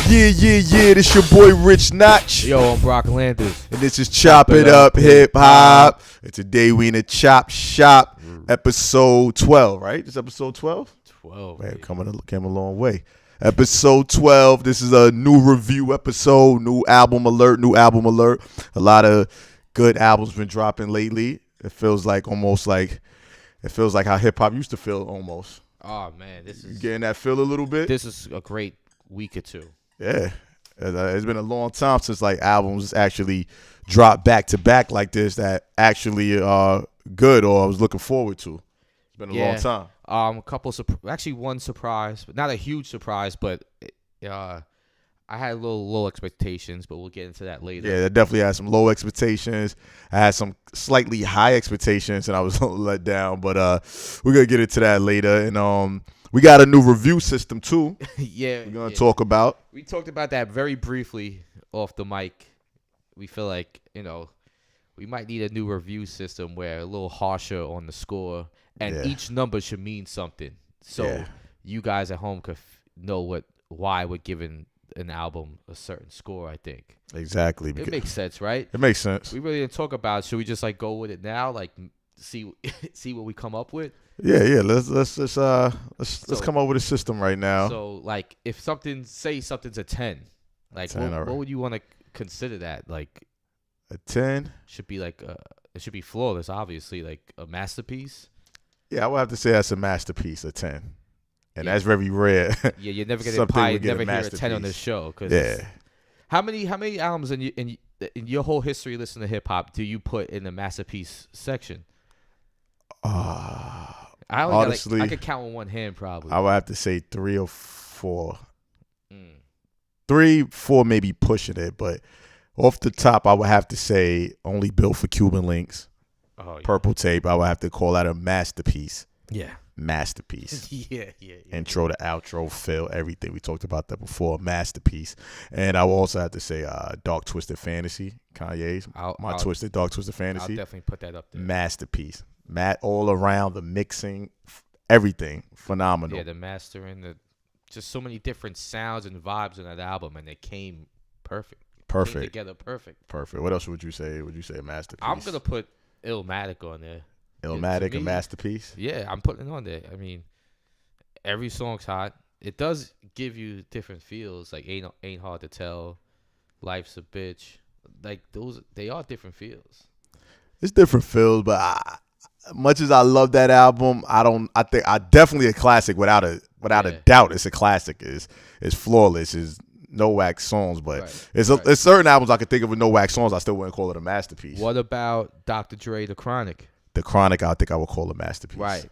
Yeah, this your boy Rich Notch. Yo, I'm Brock Landers. And this is Chop It Up Hip Hop. And today we in the Chop Shop, episode 12, right? This episode 12? 12. Man, came a long way. Episode 12. This is a new review episode, new album alert. A lot of good albums been dropping lately. It feels like how hip hop used to feel almost. Oh man, this is getting that feel a little bit. This is a great week or two. Yeah, it's been a long time since like albums actually dropped back to back like this that actually are good or I was looking forward to. It's been a long time. A couple actually one surprise, but not a huge surprise, but I had a little low expectations, but we'll get into that later. Yeah, I definitely had some low expectations. I had some slightly high expectations, and I was let down. But we're gonna get into that later. And we got a new review system too. Yeah, we're gonna talk about. We talked about that very briefly off the mic. We feel like we might need a new review system where a little harsher on the score, and each number should mean something. So you guys at home could know why we're giving an album a certain score. I think exactly. It makes sense, right? It makes sense. We really didn't talk about it. Should we just go with it now, see what we come up with? Yeah. Let's come up with a system right now. So if something's a 10, 10, what would you want to consider that? Like a 10 should be it should be flawless, obviously, like a masterpiece. Yeah, I would have to say that's a masterpiece, a 10. And that's very rare. Yeah, you're never gonna never hear a 10 on this show. How many albums in your whole history listening to hip hop do you put in the masterpiece section? Honestly, I could count on one hand probably. I would have to say 3 or 4. 3, 4 maybe pushing it, but off the top, I would have to say Only Built for Cuban Links. Purple Tape, I would have to call that a masterpiece. Yeah. Masterpiece. Yeah. Intro to outro, fill, everything. We talked about that before. Masterpiece. And I will also have to say Dark Twisted Fantasy, Kanye's. Dark Twisted Fantasy. I'll definitely put that up there. Masterpiece. All around, the mixing, everything. Phenomenal. Yeah, the mastering, just so many different sounds and vibes in that album, and they came perfect. Came together perfect. What else would you say? Would you say a masterpiece? I'm going to put Illmatic on there. Illmatic, a masterpiece? Yeah, I'm putting it on there. I mean, every song's hot. It does give you different feels, like Ain't Hard to Tell, Life's a Bitch. Like those, they are different feels. It's different feels, but much as I love that album, I think definitely a classic without a doubt. It's a classic. It's flawless. It's no wax songs, but it's certain albums I could think of with no wax songs. I still wouldn't call it a masterpiece. What about Dr. Dre, The Chronic? The Chronic, I think I would call a masterpiece. Right.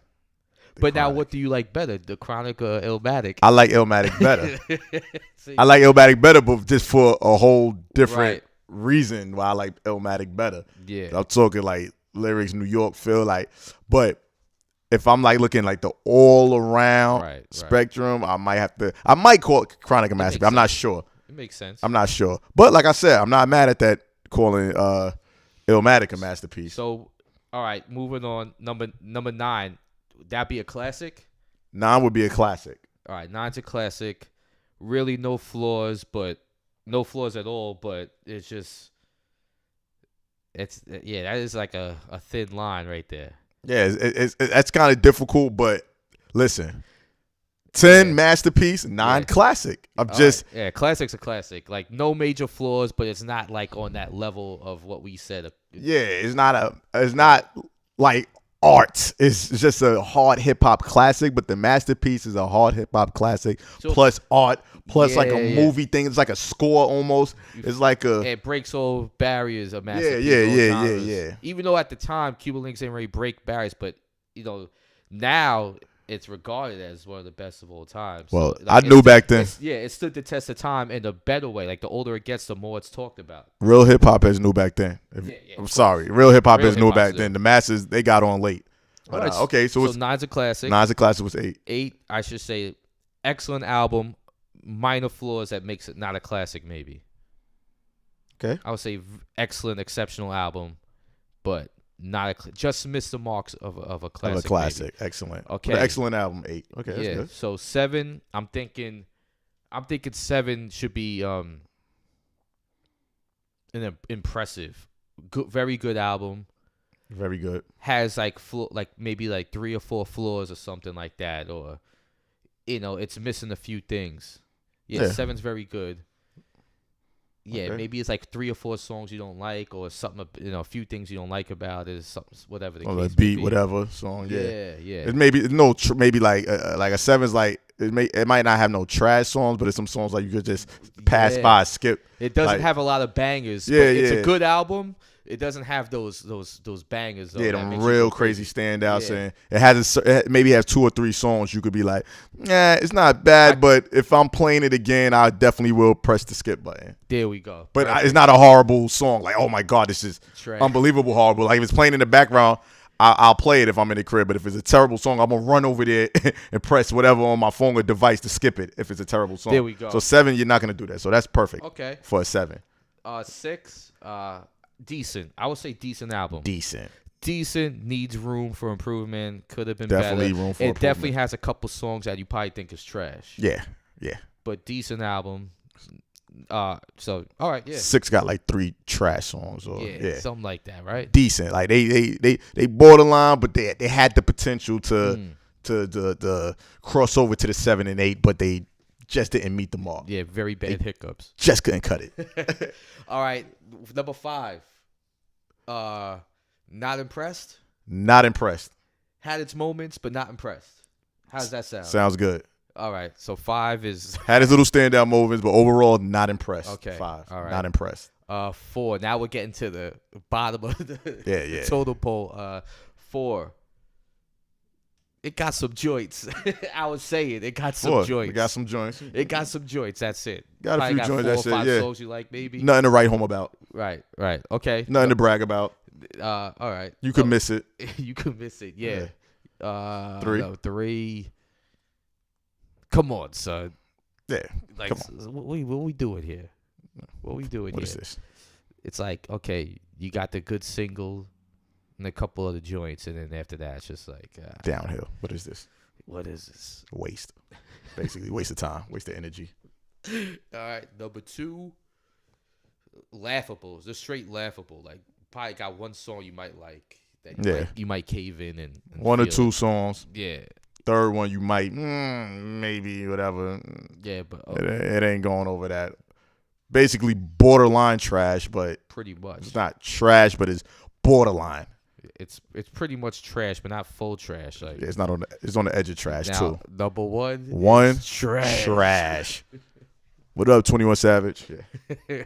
But now, what do you like better, The Chronic or Illmatic? I like Illmatic better. I like Illmatic better, but just for a whole different reason why I like Illmatic better. Yeah. I'm talking like lyrics, New York feel but if I'm looking the all around spectrum, I might call it Chronic a masterpiece. I'm not sure. It makes sense. I'm not sure. But like I said, I'm not mad at that calling Illmatic a masterpiece. So, all right, moving on. Number 9, would that be a classic? 9 would be a classic. All right, 9's a classic. Really no flaws at all, but it's just that is like a thin line right there. Yeah, that's kind of difficult, but listen, 10 masterpiece, 9 classic. Classic's a classic. Like no major flaws, but it's not on that level of what we said. Yeah, it's not like art. It's just a hard hip hop classic, but the masterpiece is a hard hip hop classic plus art plus a movie thing. It's like a score almost. It's it breaks all barriers of masterpiece. Yeah. Even though at the time Cuban Links didn't really break barriers, but now it's regarded as one of the best of all time. Well, so, I knew back then. It stood the test of time in a better way. Like the older it gets, the more it's talked about. Real hip hop has new back then. I'm sorry, real hip hop has new back then. The masses they got on late. But, okay, so 9's a classic. 9's a classic was 8. 8, I should say, excellent album. Minor flaws that makes it not a classic, maybe. Okay, I would say excellent, exceptional album, but not just missed the marks of a classic. Of a classic, maybe. Excellent. Okay, excellent album. 8. Okay, that's good. So 7, I'm thinking I'm thinking 7 should be impressive, good, very good album. Very good. Has like maybe like 3 or 4 flaws or something like that, or it's missing a few things. Yeah, 7's very good. Yeah, okay. Maybe it's like 3 or 4 songs you don't like, or something. A few things you don't like about it, something, whatever the case like may beat, be. whatever song. Yeah. It maybe like a 7's like it might not have no trash songs, but it's some songs like you could just pass by, skip. It doesn't have a lot of bangers. Yeah, but it's a good album. It doesn't have those bangers. Though, them real crazy standouts, and it maybe has 2 or 3 songs you could be like, it's not bad, but if I'm playing it again, I definitely will press the skip button. There we go. But it's not a horrible song. Like, oh my god, this is unbelievable horrible. Like if it's playing in the background, I'll play it if I'm in the crib. But if it's a terrible song, I'm gonna run over there and press whatever on my phone or device to skip it. If it's a terrible song, there we go. So 7, you're not gonna do that. So that's perfect. Okay. For a 7. 6. Decent. I would say decent album. Decent. Needs room for improvement. Could have been definitely better. Room for it improvement. definitely has a couple songs that you probably think is trash. Yeah. But decent album. So all right, yeah. 6 got like 3 trash songs or something like that, right? Decent. Like they borderline, but they had the potential to cross over to the 7 and 8, but they just didn't meet the mark. Yeah, very bad hiccups. Just couldn't cut it. All right, number 5. Not impressed. Not impressed. Had its moments, but not impressed. How does that sound? Sounds good. All right, so 5 is had its little standout moments, but overall not impressed. Okay, 5. All right. Not impressed. 4. Now we're getting to the bottom of the total poll. 4. It got some joints. I was saying it got some joints. It got some joints. It got some joints. That's it. Got a few joints. 4 That's or 5 it. songs you like, maybe. Nothing to write home about. Right. Okay. Nothing to brag about. All right. You could miss it. You could miss it. Yeah. 3. No, 3. Come on, son. Yeah. Like, come on. What we doing here? What we doing here? What is this? It's like, okay, you got the good single and a couple of the joints, and then after that, it's just like downhill. What is this? What is this? Waste. Basically, waste of time, waste of energy. All right, number 2, laughable. Just straight laughable. Like, probably got one song you might like that you might cave in and 1 or 2 songs. Yeah. Third one you might maybe whatever. Yeah, but it ain't going over that. Basically borderline trash, but pretty much it's not trash, but it's borderline. It's pretty much trash, but not full trash. Like it's not on. It's on the edge of trash too. Number 1. One trash. What up, 21 Savage? Yeah.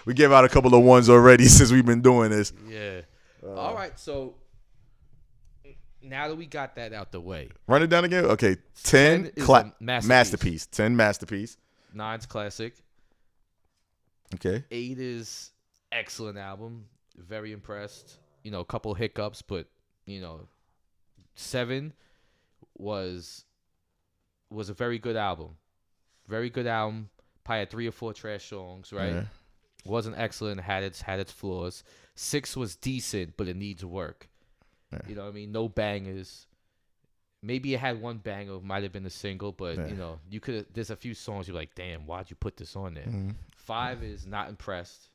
We gave out a couple of ones already since we've been doing this. Yeah. All right, so. Now that we got that out the way. Run it down again? Okay. 10 masterpiece. 10 masterpiece. 9's classic. Okay. 8 is excellent album. Very impressed. A couple hiccups, but 7 was a very good album. Very good album. Probably had 3 or 4 trash songs, right? Yeah. Wasn't excellent, had its flaws. 6 was decent, but it needs work. Yeah. You know what I mean? No bangers. Maybe it had one banger, might have been a single, but you could. There's a few songs you're like, damn, why'd you put this on there? 5 is not impressed.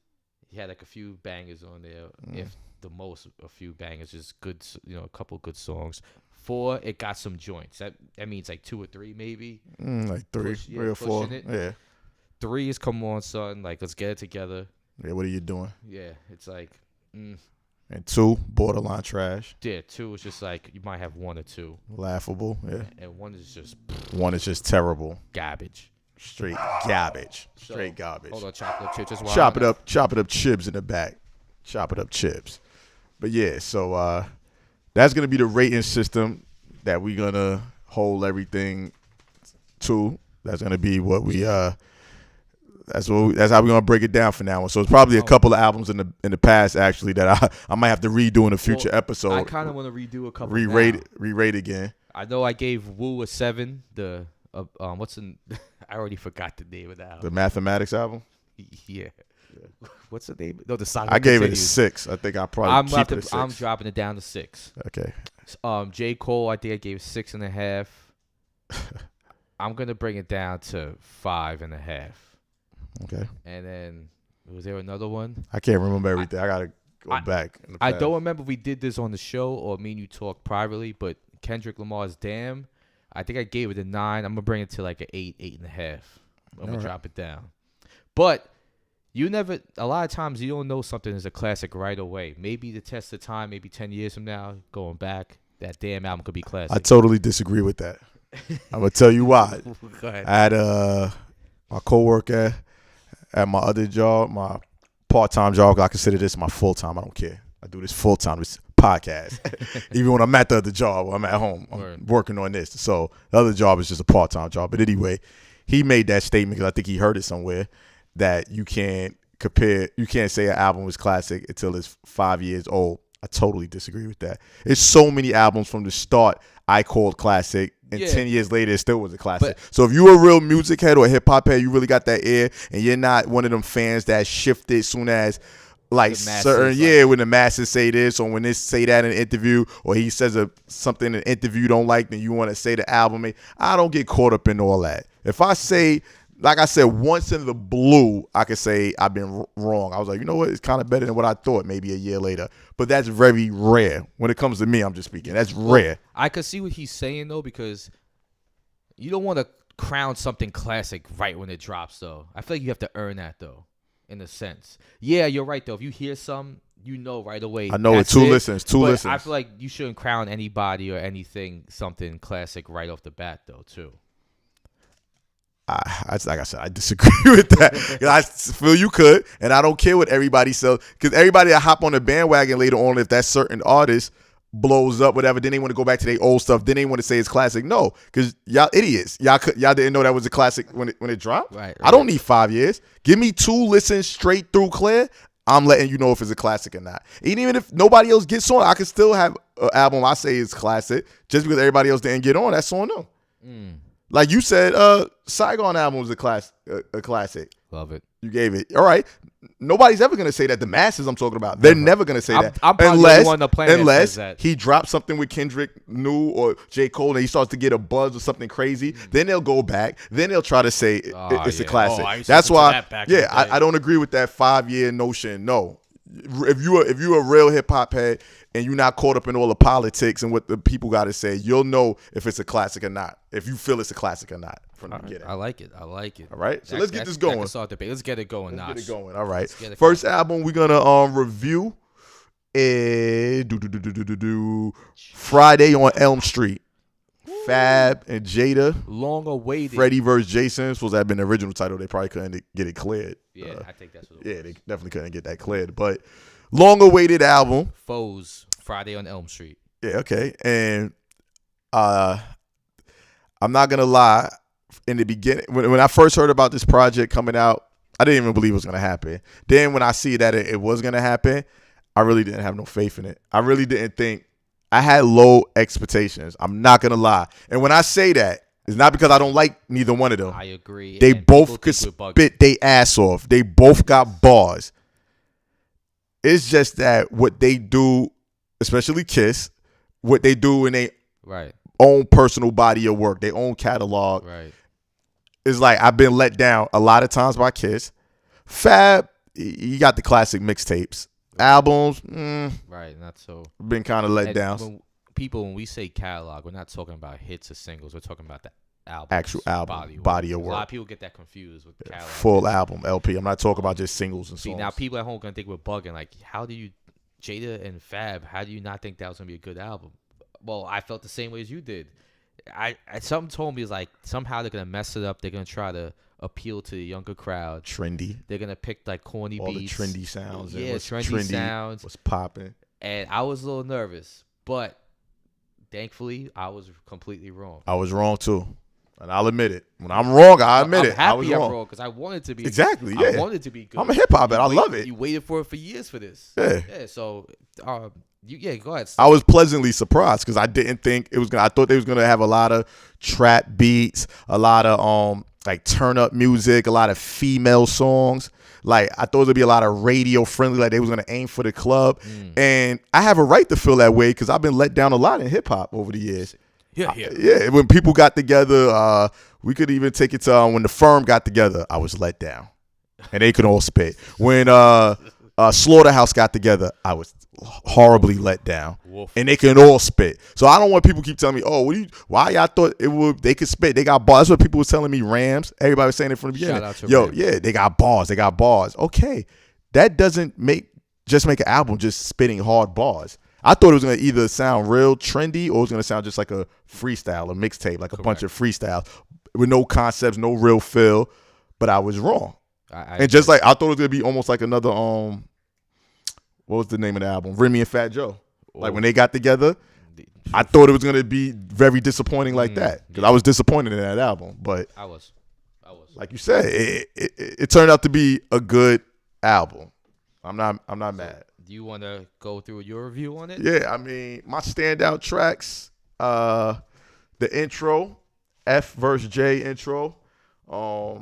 He had like a few bangers on there, if the most, a few bangers, just good, a couple good songs. 4, it got some joints. That means like 2 or 3 maybe. Like 3 or 4. Yeah. 3 is come on, son. Like, let's get it together. Yeah. What are you doing? Yeah. It's like. And 2, borderline trash. Yeah, 2 is just like you might have 1 or 2. Laughable, yeah. And 1 is just. 1 is just terrible. Garbage. Straight garbage. Straight garbage. Hold on, chop it up chips. Chop it up. Chop it up chips in the back. Chop it up chips. But yeah, so that's gonna be the rating system that we're gonna hold everything to. That's gonna be what we That's how we're gonna break it down for now. So it's probably a couple of albums in the past actually that I might have to redo in a future episode. I kind of want to redo a couple. Re-rate again. I know I gave Woo a 7. The what's in? I already forgot the name of the album. The Mathematics album. Yeah. What's the name? No, the song. I gave it a 6. I think I probably keep it a 6. I'm dropping it down to 6. Okay. J. Cole, I think I gave 6.5. I'm gonna bring it down to 5.5. Okay. And then was there another one? I can't remember everything. I gotta go back. In the I past. don't remember if we did this on the show or me and you talked privately, but Kendrick Lamar's Damn, I think I gave it a 9. I'm gonna bring it to like an 8, 8.5. I'm gonna drop it down. But a lot of times you don't know something is a classic right away. Maybe the test of time, maybe 10 years from now, going back, that Damn album could be classic. I totally disagree with that. I'm gonna tell you why. Go ahead. I had my coworker at my other job, my part-time job. I consider this my full-time. I don't care. I do this full-time. This podcast. Even when I'm at the other job, or I'm at home. I'm working on this. So the other job is just a part-time job. But anyway, he made that statement because I think he heard it somewhere that you can't say an album is classic until it's 5 years old. I totally disagree with that. There's so many albums from the start I called classic, and 10 years later it still was a classic. So if you're a real music head or a hip hop head, you really got that ear, and you're not one of them fans that shifted soon as like certain when the masses say this or when they say that in an interview, or he says something in an interview you don't like, then you want to say the album. I don't get caught up in all that. If I say, like I said, once in the blue, I could say I've been wrong. I was like, you know what? It's kind of better than what I thought maybe a year later. But that's very rare. When it comes to me, I'm just speaking. That's rare. I could see what he's saying, though, because you don't want to crown something classic right when it drops, though. I feel like you have to earn that, though, in a sense. Yeah, you're right, though. If you hear some, you know right away. I know it. Two listens. I feel like you shouldn't crown anybody or anything something classic right off the bat, though, too. Like I said, I disagree with that. I feel you could, and I don't care what everybody says, because everybody that hop on the bandwagon later on, if that certain artist blows up, whatever, then they want to go back to their old stuff. Then they want to say it's classic. No, because y'all idiots. Y'all didn't know that was a classic when it dropped. Right. I don't need 5 years. Give me 2 listens straight through clear. I'm letting you know if it's a classic or not. And even if nobody else gets on, I can still have an album I say is classic just because everybody else didn't get on. That's on them. Like you said, Saigon album was a classic. Love it. You gave it. All right. Nobody's ever going to say that. The masses I'm talking about. They're never going to say that. I'm probably the only one on the planet that says that. He drops something with Kendrick new or J. Cole and he starts to get a buzz or something crazy. Then they'll go back. Then they'll try to say it's a classic. That's why, I don't agree with that 5-year notion. No. If you're a real hip hop head and you're not caught up in all the politics and what the people got to say, you'll know if it's a classic or not. If you feel it's a classic or not from the beginning. I like it. All right. So let's get this going. Let's get it going. All right. First album we're gonna review is Friday on Elm Street. Fab and Jada. Long awaited. Freddie vs. Jason. Supposed to have been the original title. They probably couldn't get it cleared. Yeah, I think that's what it was. Yeah, they definitely couldn't get that cleared. But long awaited album. Foes, Friday on Elm Street. Yeah, okay. And I'm not gonna lie, in the beginning, when I first heard about this project coming out, I didn't even believe it was gonna happen. Then when I see that it was gonna happen, I really didn't have no faith in it. I really didn't think. I had low expectations. I'm not gonna lie. And when I say that, it's not because I don't like neither one of them. I agree. They both could spit their ass off. They both got bars. It's just that what they do, especially Kiss, what they do in their own personal body of work, their own catalog, is like I've been let down a lot of times by Kiss. Fab, you got the classic mixtapes. Albums, not so. Been kind of let down. When we say catalog, we're not talking about hits or singles. We're talking about the album, actual album, body of work. A lot of people get that confused with catalog. Full album, LP. I'm not talking about just singles and songs. Now people at home are gonna think we're bugging. Like, how do you, Jada and Fab? How do you not think that was gonna be a good album? Well, I felt the same way as you did. Something told me is like somehow they're gonna mess it up. They're gonna try to appeal to the younger crowd. Trendy. They're gonna pick like corny beats. All the trendy sounds. Yeah, trendy sounds. What's popping? And I was a little nervous, but thankfully I was completely wrong. I was wrong too, and I'll admit it. When I'm wrong, I admit it. I was wrong because I wanted to be exactly. Yeah, I wanted to be good. I'm a hip hop head. I love it. You waited for years for this. Yeah. So, go ahead. I was pleasantly surprised because I didn't think it was gonna. I thought they was gonna have a lot of trap beats, a lot of like turn up music, a lot of female songs. Like I thought there'd be a lot of radio friendly, like they was gonna aim for the club. And I have a right to feel that way because I've been let down a lot in hip hop over the years. Yeah. When people got together, We could even take it to when the Firm got together. I was let down, and they could all spit. When Slaughterhouse got together, I was horribly let down, and they can all spit. So I don't want people keep telling me, "Oh, why y'all thought they could spit? They got bars." That's what people was telling me. Rams, everybody was saying it from the beginning. Rams. Yeah, they got bars. They got bars. Okay, that doesn't make an album just spitting hard bars. I thought it was gonna either sound real trendy or it was gonna sound just like a freestyle, a mixtape, like a bunch of freestyles with no concepts, no real feel. But I was wrong. And just like I thought it was gonna be almost like another what was the name of the album? Remy and Fat Joe. Like when they got together, I thought it was gonna be very disappointing like that because I was disappointed in that album. But I was. Like you said, it turned out to be a good album. I'm not mad. Do you want to go through your review on it? Yeah, I mean my standout tracks, the intro, F versus J intro.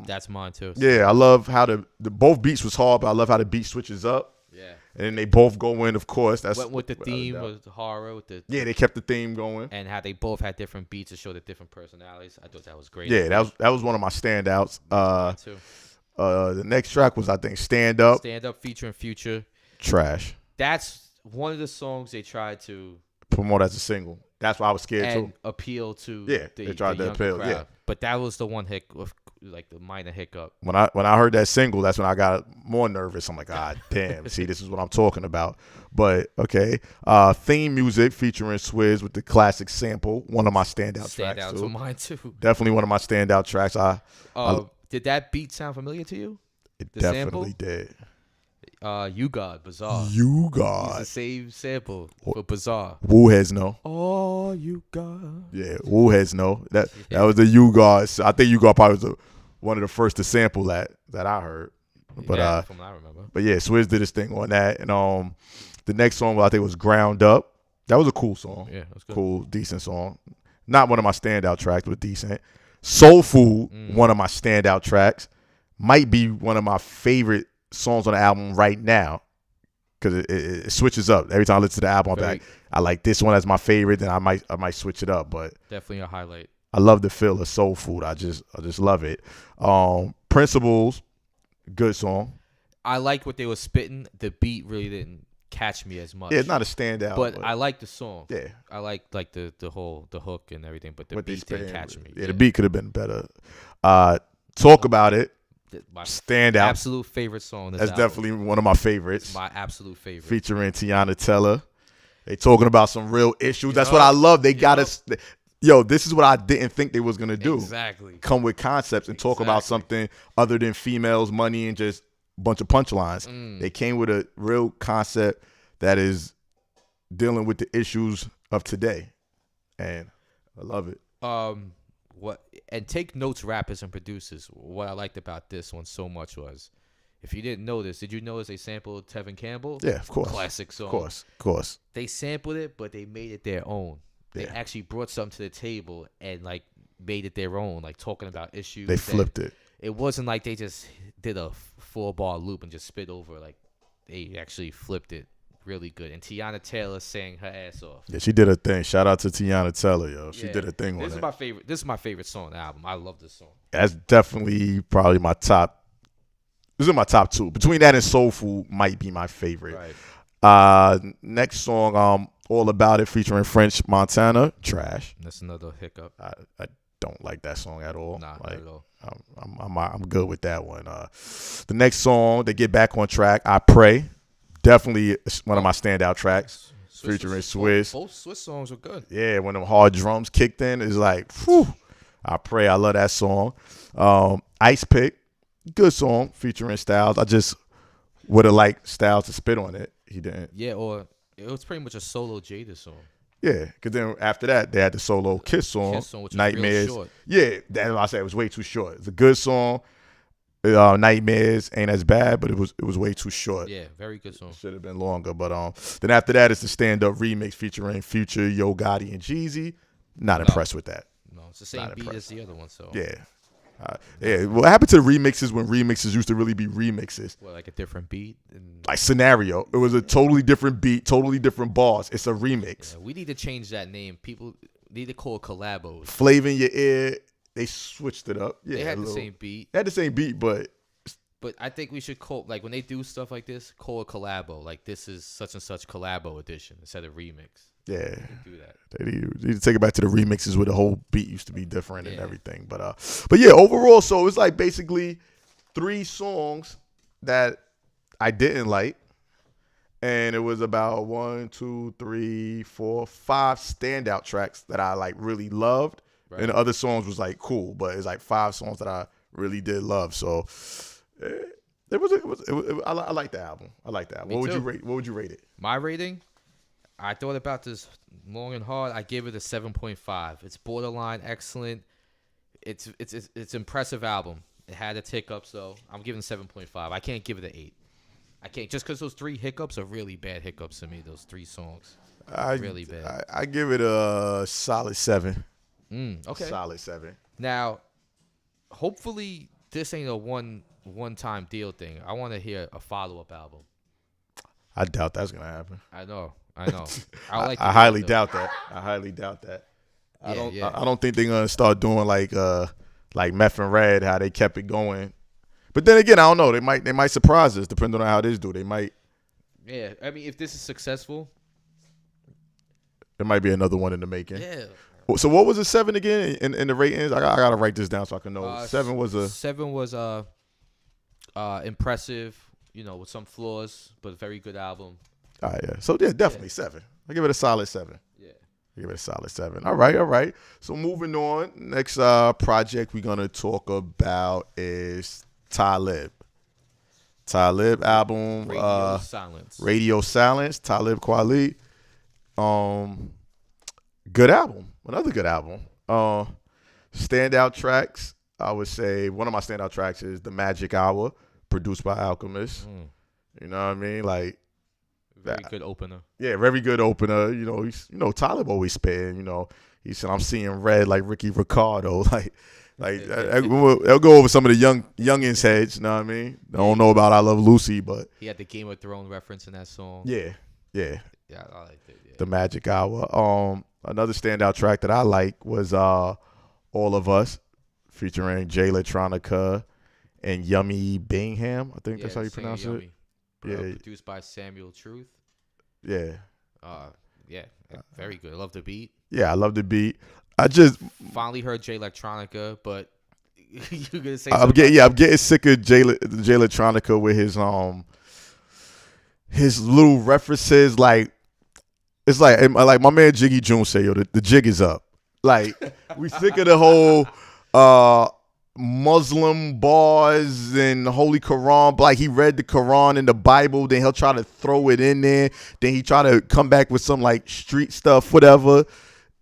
That's mine too. Yeah, I love how the both beats was hard, but I love how the beat switches up. Yeah. And then they both go in, of course. That's went with the theme of the horror. They kept the theme going. And how they both had different beats to show the different personalities. I thought that was great. Yeah, that was one of my standouts. The next track was, I think, Stand Up. Stand Up featuring Future. Trash. That's one of the songs they tried to promote as a single. That's why I was scared too. Appeal to they tried to appeal. Crowd. Yeah. But that was the one like the minor hiccup. When I heard that single, that's when I got more nervous. I'm like, damn, see, this is what I'm talking about. But okay, theme music featuring Swizz with the classic sample, one of my standout tracks too. To mine too. Definitely one of my standout tracks. Did that beat sound familiar to you? It definitely did. You God, Bizarre. You God. It's the same sample for Bizarre. Woo heads know. Oh, you God. Yeah, Woo heads know. That was the You God. I think You God probably was one of the first to sample that I heard. But from what I remember. But yeah, Swizz did his thing on that. And the next song I think was Ground Up. That was a cool song. Yeah, it was good. Cool, decent song. Not one of my standout tracks, but decent. Soul Food, one of my standout tracks. Might be one of my favorite songs on the album right now because it switches up every time I listen to the album. I like this one as my favorite, then I might switch it up. But definitely a highlight. I love the feel of Soul Food. I just love it. Principles, good song. I like what they were spitting. The beat really didn't catch me as much. Yeah, it's not a standout, but I like the song. Yeah, I like the hook and everything, but the beat didn't catch me. Yeah, the beat could have been better. Talk About It. My standout, absolute favorite song. That's definitely one of my favorites. It's my absolute favorite. Featuring Tiana Teller. They talking about some real issues. That's what I love. They got us. Yo, this is what I didn't think they was gonna do. Exactly. Come with concepts and talk about something other than females, money, and just a bunch of punchlines. They came with a real concept that is dealing with the issues of today, and I love it. And take notes, rappers and producers. What I liked about this one so much was, if you didn't know this, did you notice they sampled Tevin Campbell? Yeah, of course. Classic song. Of course. They sampled it, but they made it their own. They actually brought something to the table and like made it their own, like talking about issues. They flipped it. It wasn't like they just did a 4-bar loop and just spit over. Like they actually flipped it. Really good. And Tiana Taylor sang her ass off. Yeah, she did her thing. Shout out to Tiana Taylor, yo. She did her thing on it. This is my favorite song on the album. I love this song. That's definitely probably my top. This is my top 2. Between that and Soul Food might be my favorite. Right. Next song, All About It featuring French Montana. Trash. That's another hiccup. I don't like that song at all. Nah, not at all. I'm good with that one. The next song, they get back on track. I Pray. Definitely one of my standout tracks, featuring Swizz. Both Swizz songs were good. Yeah, when them hard drums kicked in, it's like, whew. I Pray. I love that song. Ice Pick, good song, featuring Styles. I just would have liked Styles to spit on it. He didn't. Yeah, or it was pretty much a solo Jada song. Yeah, because then after that, they had the solo Kiss song, which Nightmares. Was real short. Yeah, that's what I said. It was way too short. It's a good song. Nightmares ain't as bad, but it was way too short. Yeah, very good song. Should have been longer, but then after that it's the Stand Up remix featuring Future, Yo Gotti, and Jeezy. Not impressed with that. No, it's the same beat as the other one. So yeah. What happened to remixes when remixes used to really be remixes? Well, like a different beat, like Scenario. It was a totally different beat, totally different bars. It's a remix. Yeah, we need to change that name. People need to call it collabos. Flavor in Your Ear. They switched it up. Yeah, they had the same beat. They had the same beat, but I think we should call, like, when they do stuff like this, call a collabo. Like, this is such and such collabo edition instead of remix. Yeah, do that. They need to take it back to the remixes where the whole beat used to be different and everything. But yeah, overall, so it's like basically 3 songs that I didn't like, and it was about 1, 2, 3, 4, 5 standout tracks that I like really loved, and the other songs was like cool, but it's like 5 songs that I really did love. So I like the album. I like that. What would you rate it? My rating, I thought about this long and hard. I gave it a 7.5. It's borderline excellent. It's impressive album. It had its hiccups though. I'm giving 7.5. I can't give it an 8. I can't, just because those 3 hiccups are really bad hiccups to me. Those 3 songs, really bad. I give it a solid 7. Okay, solid 7. Now, hopefully this ain't a one-time deal thing. I want to hear a follow-up album. I doubt that's gonna happen. I know. I highly doubt that. I don't think they're gonna start doing like Meth and Red, how they kept it going. But then again, I don't know. They might surprise us depending on how this do. They might. Yeah, I mean, if this is successful, there might be another one in the making. Yeah. So what was a 7 again in the ratings? I gotta write this down so I can know. 7 was impressive. With some flaws, but a very good album. All right, yeah. So yeah, definitely 7. I give it a solid 7. Yeah. I give it a solid 7. All right. So moving on, next project we're gonna talk about is Talib. Talib album. Radio Silence. Talib Kweli. Good album. Another good album. Standout tracks. I would say one of my standout tracks is The Magic Hour, produced by Alchemist. You know what I mean? Like, very good opener. Yeah, very good opener. Talib always spitting. He said, "I'm seeing red like Ricky Ricardo." They'll go over some of the youngins' heads. You know what I mean? They don't know about "I Love Lucy," but he had the Game of Thrones reference in that song. Yeah, I liked it. Yeah. The Magic Hour. Another standout track that I like was "All of Us," featuring Jay Electronica and Yummy Bingham. I think that's how you pronounce it. Produced by Samuel Truth. Yeah. Very good. I love the beat. Yeah, I love the beat. I just finally heard Jay Electronica, but you're gonna say I'm getting sick of Jay Electronica with his little references. Like, it's like my man Jiggy June say, yo, the jig is up. Like, we sick of the whole Muslim bars and Holy Quran. Like, he read the Quran and the Bible, then he'll try to throw it in there. Then he try to come back with some like street stuff, whatever.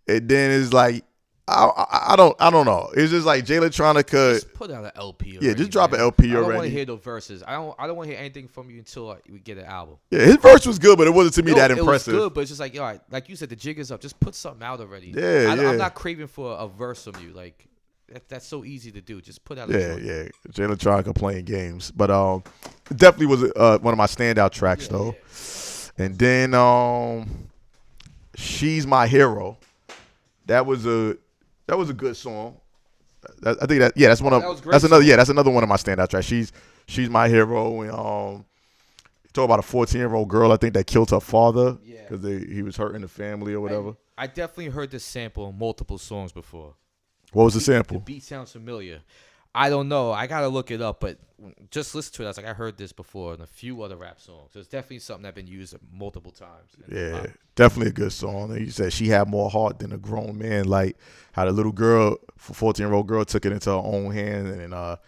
And then it's like, I don't know. It's just like Jay Electronica. Just put out an LP already. Yeah, just drop an LP already. I don't want to hear the verses. I don't want to hear anything from you until we get an album. Yeah, his verse was good, but it wasn't to me that impressive. It was good, but it's just like, all right, like you said, the jig is up. Just put something out already. I'm not craving for a verse from you. Like, that's so easy to do. Just put out a song. Yeah. Jay Electronica playing games. But it definitely was one of my standout tracks, though. Yeah. And then She's My Hero. That was a good song. I think that's one of that's another one of my standout tracks. She's My Hero. And talk about a 14-year-old girl, I think, that killed her father because he was hurting the family or whatever. I definitely heard this sample in multiple songs before. What was the sample? The beat sounds familiar. I don't know. I gotta look it up, but just listen to it. I was like, I heard this before in a few other rap songs. So it's definitely something that's been used multiple times. Yeah, definitely a good song. And he said she had more heart than a grown man. Like how the little girl, 14-year-old girl, took it into her own hand and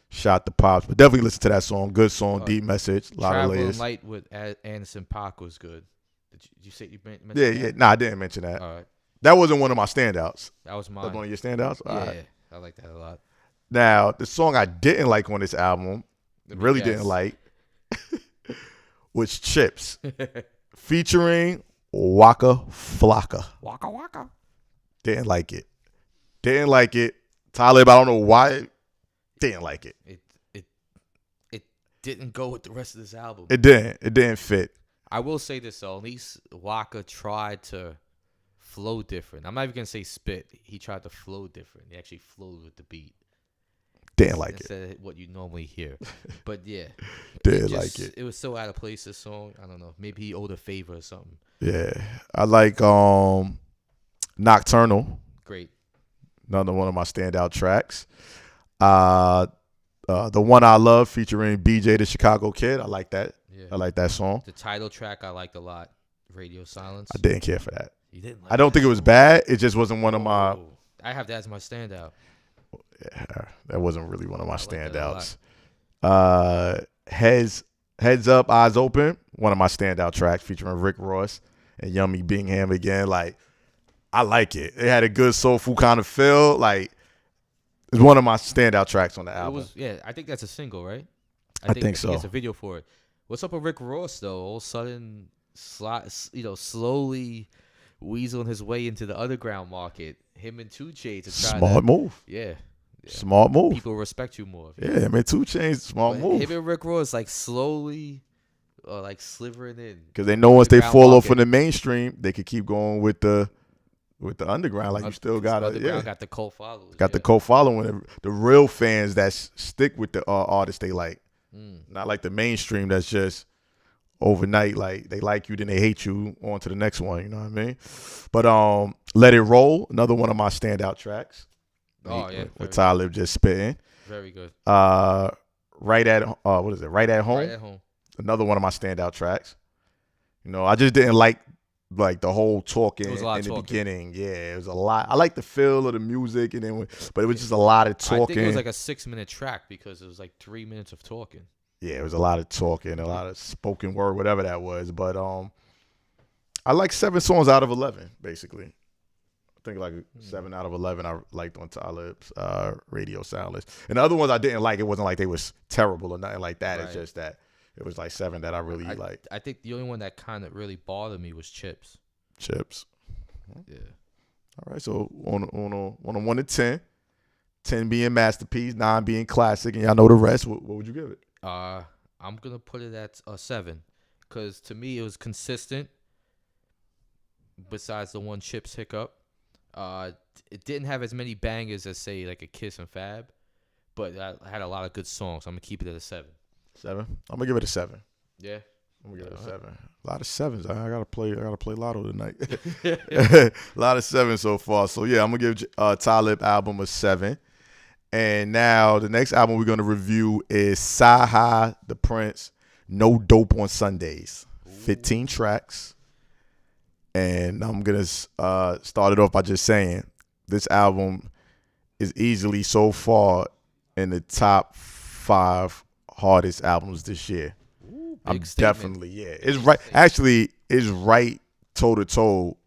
shot the pops. But definitely listen to that song. Good song, deep message, a lot of layers. Light with Anderson .Paak was good. Did you say you mentioned that? Yeah. Nah, I didn't mention that. All right. That wasn't one of my standouts. That was mine. That was one of your standouts? Yeah, I like that a lot. Now, the song I didn't like on this album, didn't like, was Chips, featuring Waka Flocka. Waka Waka. Didn't like it. Talib, I don't know why, didn't like it. It didn't go with the rest of this album. It didn't fit. I will say this, though. At least Waka tried to flow different. I'm not even gonna say spit. He tried to flow different. He actually flowed with the beat. Didn't like it. Instead of what you normally hear. But yeah. Didn't like it. It was so out of place, this song. I don't know. Maybe he owed a favor or something. Yeah. I like Nocturnal. Great. Another one of my standout tracks. The One I Love featuring BJ the Chicago Kid. I like that. Yeah. I like that song. The title track I liked a lot. Radio Silence. I didn't care for that. You didn't like I don't think it was bad. It just wasn't one of my. I have that as my standout. Yeah, that wasn't really one of my standouts. Heads Up, Eyes Open, one of my standout tracks featuring Rick Ross and Yummy Bingham again. Like, I like it. It had a good soulful kind of feel. Like, it's one of my standout tracks on the album. I think that's a single, right? I think so. It's a video for it. What's up with Rick Ross though? All of a sudden, slowly weaseling his way into the underground market. Him and 2 Chainz. Smart move. Yeah. Smart move. People respect you more. Yeah, I mean 2 Chainz, smart move. Him and Rick Ross like slowly, slivering in. Because they know once they fall off from the mainstream, they could keep going with the underground. Like you still got got the cult followers. Got the cult following. The real fans that stick with the artists they like. Not like the mainstream that's just overnight. Like they like you, then they hate you. On to the next one. You know what I mean? But Let It Roll, another one of my standout tracks. Oh yeah, with Talib just spitting. Very good. Right at Home. Right at Home. Another one of my standout tracks. You know, I just didn't like the whole talking in the beginning. Yeah, it was a lot. I like the feel of the music, but it was just a lot of talking. I think it was like a 6-minute track because it was like 3 minutes of talking. Yeah, it was a lot of talking, a lot of spoken word, whatever that was. But I like 7 songs out of 11, basically. I think like 7 out of 11 I liked on Talib's Radio Silence. And the other ones I didn't like. It wasn't like they was terrible or nothing like that. Right. It's just that it was like 7 that I really liked. I think the only one that kind of really bothered me was Chips. Yeah. All right. So on a 1 to 10, 10 being masterpiece, 9 being classic, and y'all know the rest. What would you give it? I'm gonna put it at a 7 because to me it was consistent. Besides the one Chips hiccup. It didn't have as many bangers as say like a Kiss and Fab, but I had a lot of good songs. I'm gonna keep it at a 7. 7? I'm gonna give it a 7. Yeah, I'm gonna give it a 7. A lot of 7s. I gotta play Lotto tonight. A lot of 7s so far. So yeah, I'm gonna give Talib album a 7. And now the next album we're gonna review is Cyhi the Prynce, No Dope on Sundays. 15 tracks. And I'm going to start it off by just saying this album is easily so far in the top 5 hardest albums this year. Ooh, I'm definitely, yeah. It's right. Actually, it's right toe-to-toe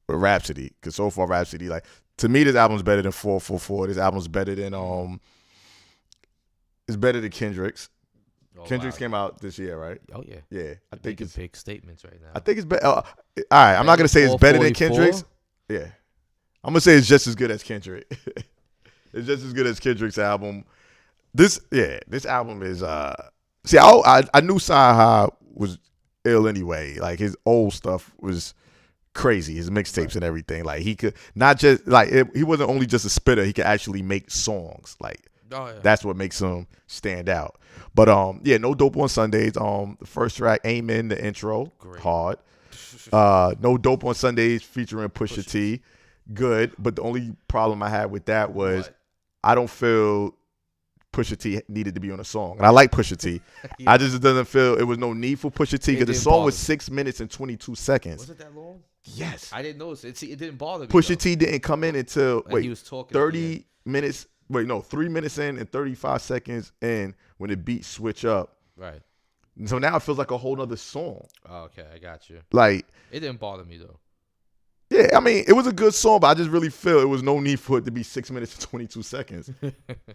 with Rhapsody. Because so far, Rhapsody, like, to me, this album's better than 444. This album's better than, it's better than Kendrick's. Kendrick's came out this year, right? Oh yeah, yeah. I think it's big statements right now. I think it's better. All right, I'm not gonna say it's better than Kendrick's. Yeah, I'm gonna say it's just as good as Kendrick. It's just as good as Kendrick's album. This album is. See, I knew Cyhi was ill anyway. Like his old stuff was crazy. His mixtapes and everything. Like he could not just he wasn't only just a spitter. He could actually make songs. Like. Oh, yeah. That's what makes him stand out. But No Dope on Sundays. The first track, Amen, the intro, great. Hard. No Dope on Sundays featuring Pusha T, good. But the only problem I had with that was I don't feel Pusha T needed to be on a song, and I like Pusha T. Yeah. I just doesn't feel it was no need for Pusha T because the song was 6 minutes and 22 seconds. Was it that long? Yes. I didn't notice it. It didn't bother me. Pusha T didn't come in until he was talking 30 minutes. 3 minutes in and 35 seconds in when the beats switch up. Right. And so now it feels like a whole nother song. Oh, okay, I got you. Like it didn't bother me though. Yeah, I mean, it was a good song, but I just really feel it was no need for it to be 6 minutes and 22 seconds.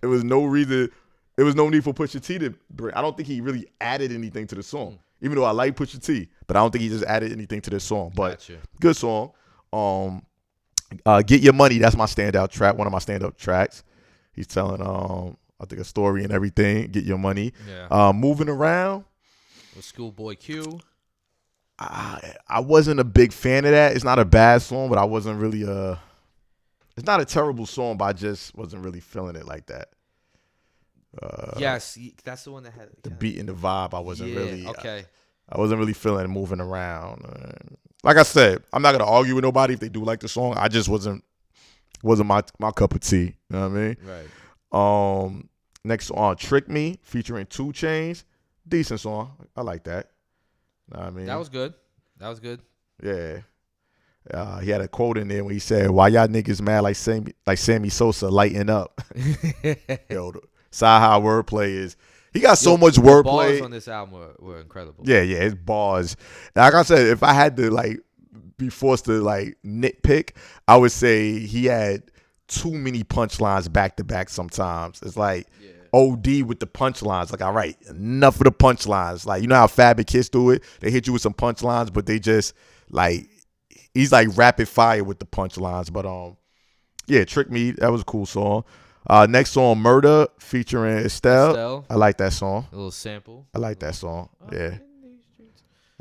It was no reason. It was no need for Pusha T to bring. I don't think he really added anything to the song. Even though I like Pusha T, but I don't think he just added anything to this song. But gotcha. Good song. Get Your Money, that's my standout track, one of my standout tracks. He's telling I think a story and everything. Get Your Money. Yeah. Moving Around. With Schoolboy Q. I wasn't a big fan of that. It's not a bad song, but I wasn't really it's not a terrible song, but I just wasn't really feeling it like that. Yes, that's the one that had the beat and the vibe. I wasn't really okay. I wasn't really feeling moving around. Like I said, I'm not gonna argue with nobody if they do like the song. I just wasn't my cup of tea. You know what I mean? Right. Next song, "Trick Me" featuring 2 Chainz. Decent song. I like that. You know what I mean? That was good. Yeah. He had a quote in there when he said, "Why y'all niggas mad like Sammy Sosa lighting up?" Yo, the Cyhi wordplay is. He got so much wordplay. Bars on this album were incredible. Yeah, his bars. Like I said, if I had to be forced to nitpick, I would say he had too many punchlines back to back sometimes. It's OD with the punchlines. Like, all right, enough of the punchlines. Like, you know how Fab and Kiss do it? They hit you with some punchlines, but they just he's rapid fire with the punchlines. But yeah, "Trick Me," that was a cool song. Next song, "Murder" featuring Estelle. I like that song. A little sample. I like that song. Yeah.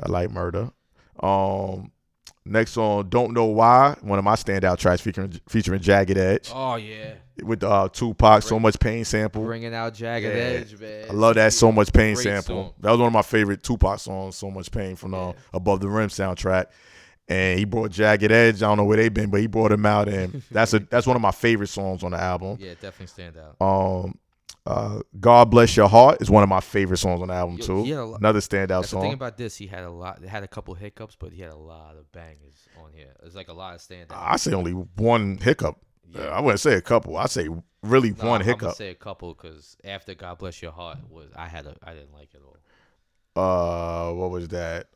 I like "Murder." Next song, "Don't Know Why," one of my standout tracks featuring Jagged Edge. Oh yeah. With Tupac, "So Much Pain" sample. Bringing out Jagged Edge, man. I love that "So Much Pain" Great sample. song. That was one of my favorite Tupac songs, "So Much Pain" from Above the Rim soundtrack. And he brought Jagged Edge. I don't know where they've been, but he brought him out, and that's one of my favorite songs on the album. Yeah, definitely stand out. "God Bless Your Heart" is one of my favorite songs on the album too. Another standout song. The thing about this, he had a couple hiccups, but he had a lot of bangers on here. It's a lot of standouts. I say only one hiccup. Yeah. I wouldn't say a couple. I say really one hiccup. I'm gonna say a couple because after "God Bless Your Heart" I didn't like it all. What was that?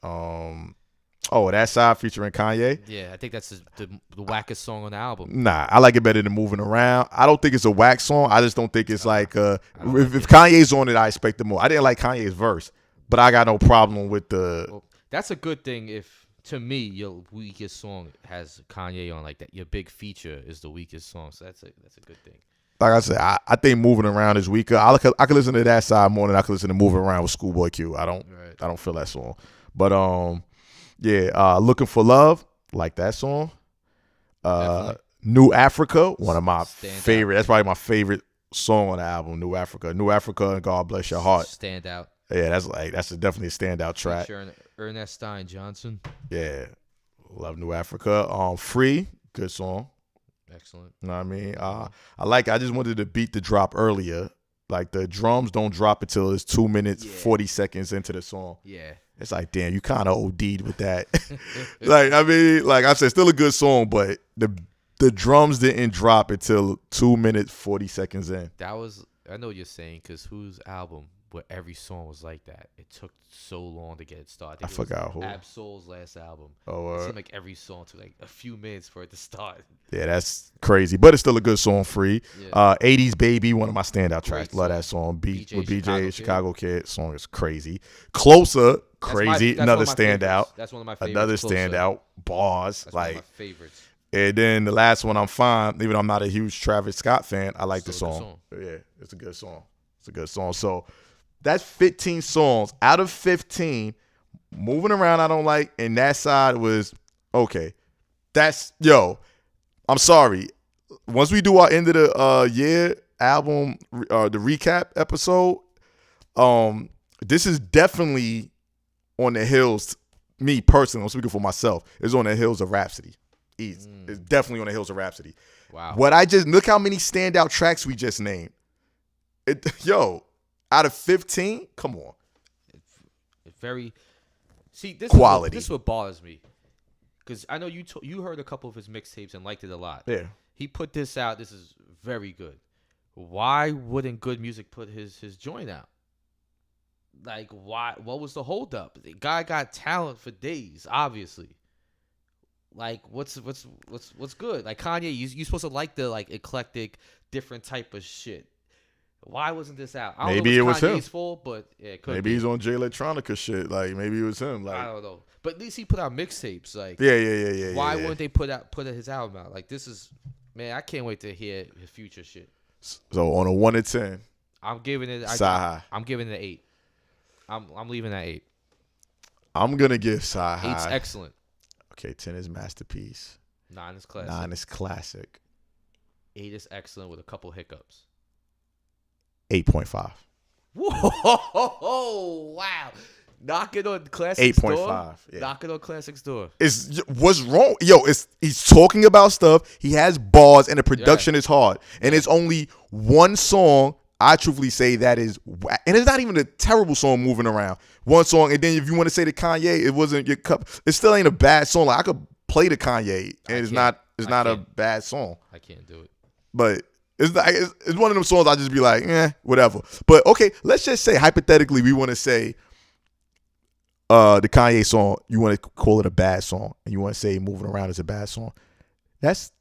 That side featuring Kanye. Yeah, I think that's the wackest song on the album. Nah, I like it better than "Moving Around." I don't think it's a whack song. I just don't think it's if Kanye's on it, I expect it more. I didn't like Kanye's verse, but I got no problem with the. Well, that's a good thing. If to me your weakest song has Kanye on like that, your big feature is the weakest song. So that's a good thing. Like I said, I think "Moving Around" is weaker. I could listen to that side more than I could listen to "Moving Around" with Schoolboy Q. I don't feel that song, but yeah, "Looking for Love," like that song. "New Africa," one of my favorite. That's probably my favorite song on the album. "New Africa," and "God Bless Your Heart." Stand out. Yeah, that's definitely a standout track. Featuring Ernestine Johnson. Yeah, love "New Africa." "Free," good song. Excellent. You know what I mean? I just wanted to beat the drop earlier. Like, the drums don't drop until it's 2 minutes 40 seconds into the song. Yeah. It's like, damn, you kind of OD'd with that. Like I said, still a good song, but the drums didn't drop until 2 minutes 40 seconds in. I know what you're saying, because whose album where every song was like that? It took so long to get it started. I forgot who. Ab-Soul's last album. Oh, it seemed like every song took like a few minutes for it to start. Yeah, that's crazy, but it's still a good song. "Free." Yeah. "80s Baby," one of my standout tracks. Song. Love that song. With BJ Chicago Kid. Song is crazy. "Closer," crazy. That's another one of my standout. favorites. That's one of my favorites. Another Closer. standout. Bars. That's one of my favorites. And then the last one, "I'm Fine." Even though I'm not a huge Travis Scott fan, I like the song. Yeah, it's a good song. So that's 15 songs. Out of 15, "Moving Around" I don't like, and that side was okay. I'm sorry. Once we do our end of the year album, the recap episode, this is definitely on the hills. Me personally, I'm speaking for myself, is on the hills of Rhapsody. It's definitely on the hills of Rhapsody. Wow. Look how many standout tracks we just named. Out of 15, come on. This quality. This is what bothers me, because I know you heard a couple of his mixtapes and liked it a lot. Yeah. He put this out. This is very good. Why wouldn't Good Music put his joint out? Like, why? What was the holdup? The guy got talent for days, obviously. Like, what's good? Like, Kanye, you supposed to like the eclectic, different type of shit. Why wasn't this out? I don't Maybe know it was Kanye's him. fault, but yeah, it could maybe be. He's on Jay Electronica shit. Like, maybe it was him. Like, I don't know, but at least he put out mixtapes. Like, yeah. Why wouldn't they put his album out? Like, this is, man, I can't wait to hear his future shit. So on a 1 to 10, I'm giving it. Cyhi. I'm giving it an 8. I'm leaving at 8. I'm gonna give Cyhi. 8's excellent. Okay, 10 is masterpiece. 9 is classic. 9 is classic. 8 is excellent with a couple hiccups. 8.5. Whoa! Wow. Knocking on Classic's door. 8.5. Yeah. Knocking on Classic's door. What's wrong? Yo, he's talking about stuff. He has bars, and the production is hard. And it's only one song. I truthfully say that is, and it's not even a terrible song moving around. One song, and then if you want to say to Kanye, it wasn't your cup. It still ain't a bad song. Like I could play the Kanye, and it's not a bad song. I can't do it. But it's one of them songs I just be like, whatever. But okay, let's just say hypothetically we want to say the Kanye song, you want to call it a bad song, and you want to say Moving Around is a bad song. It's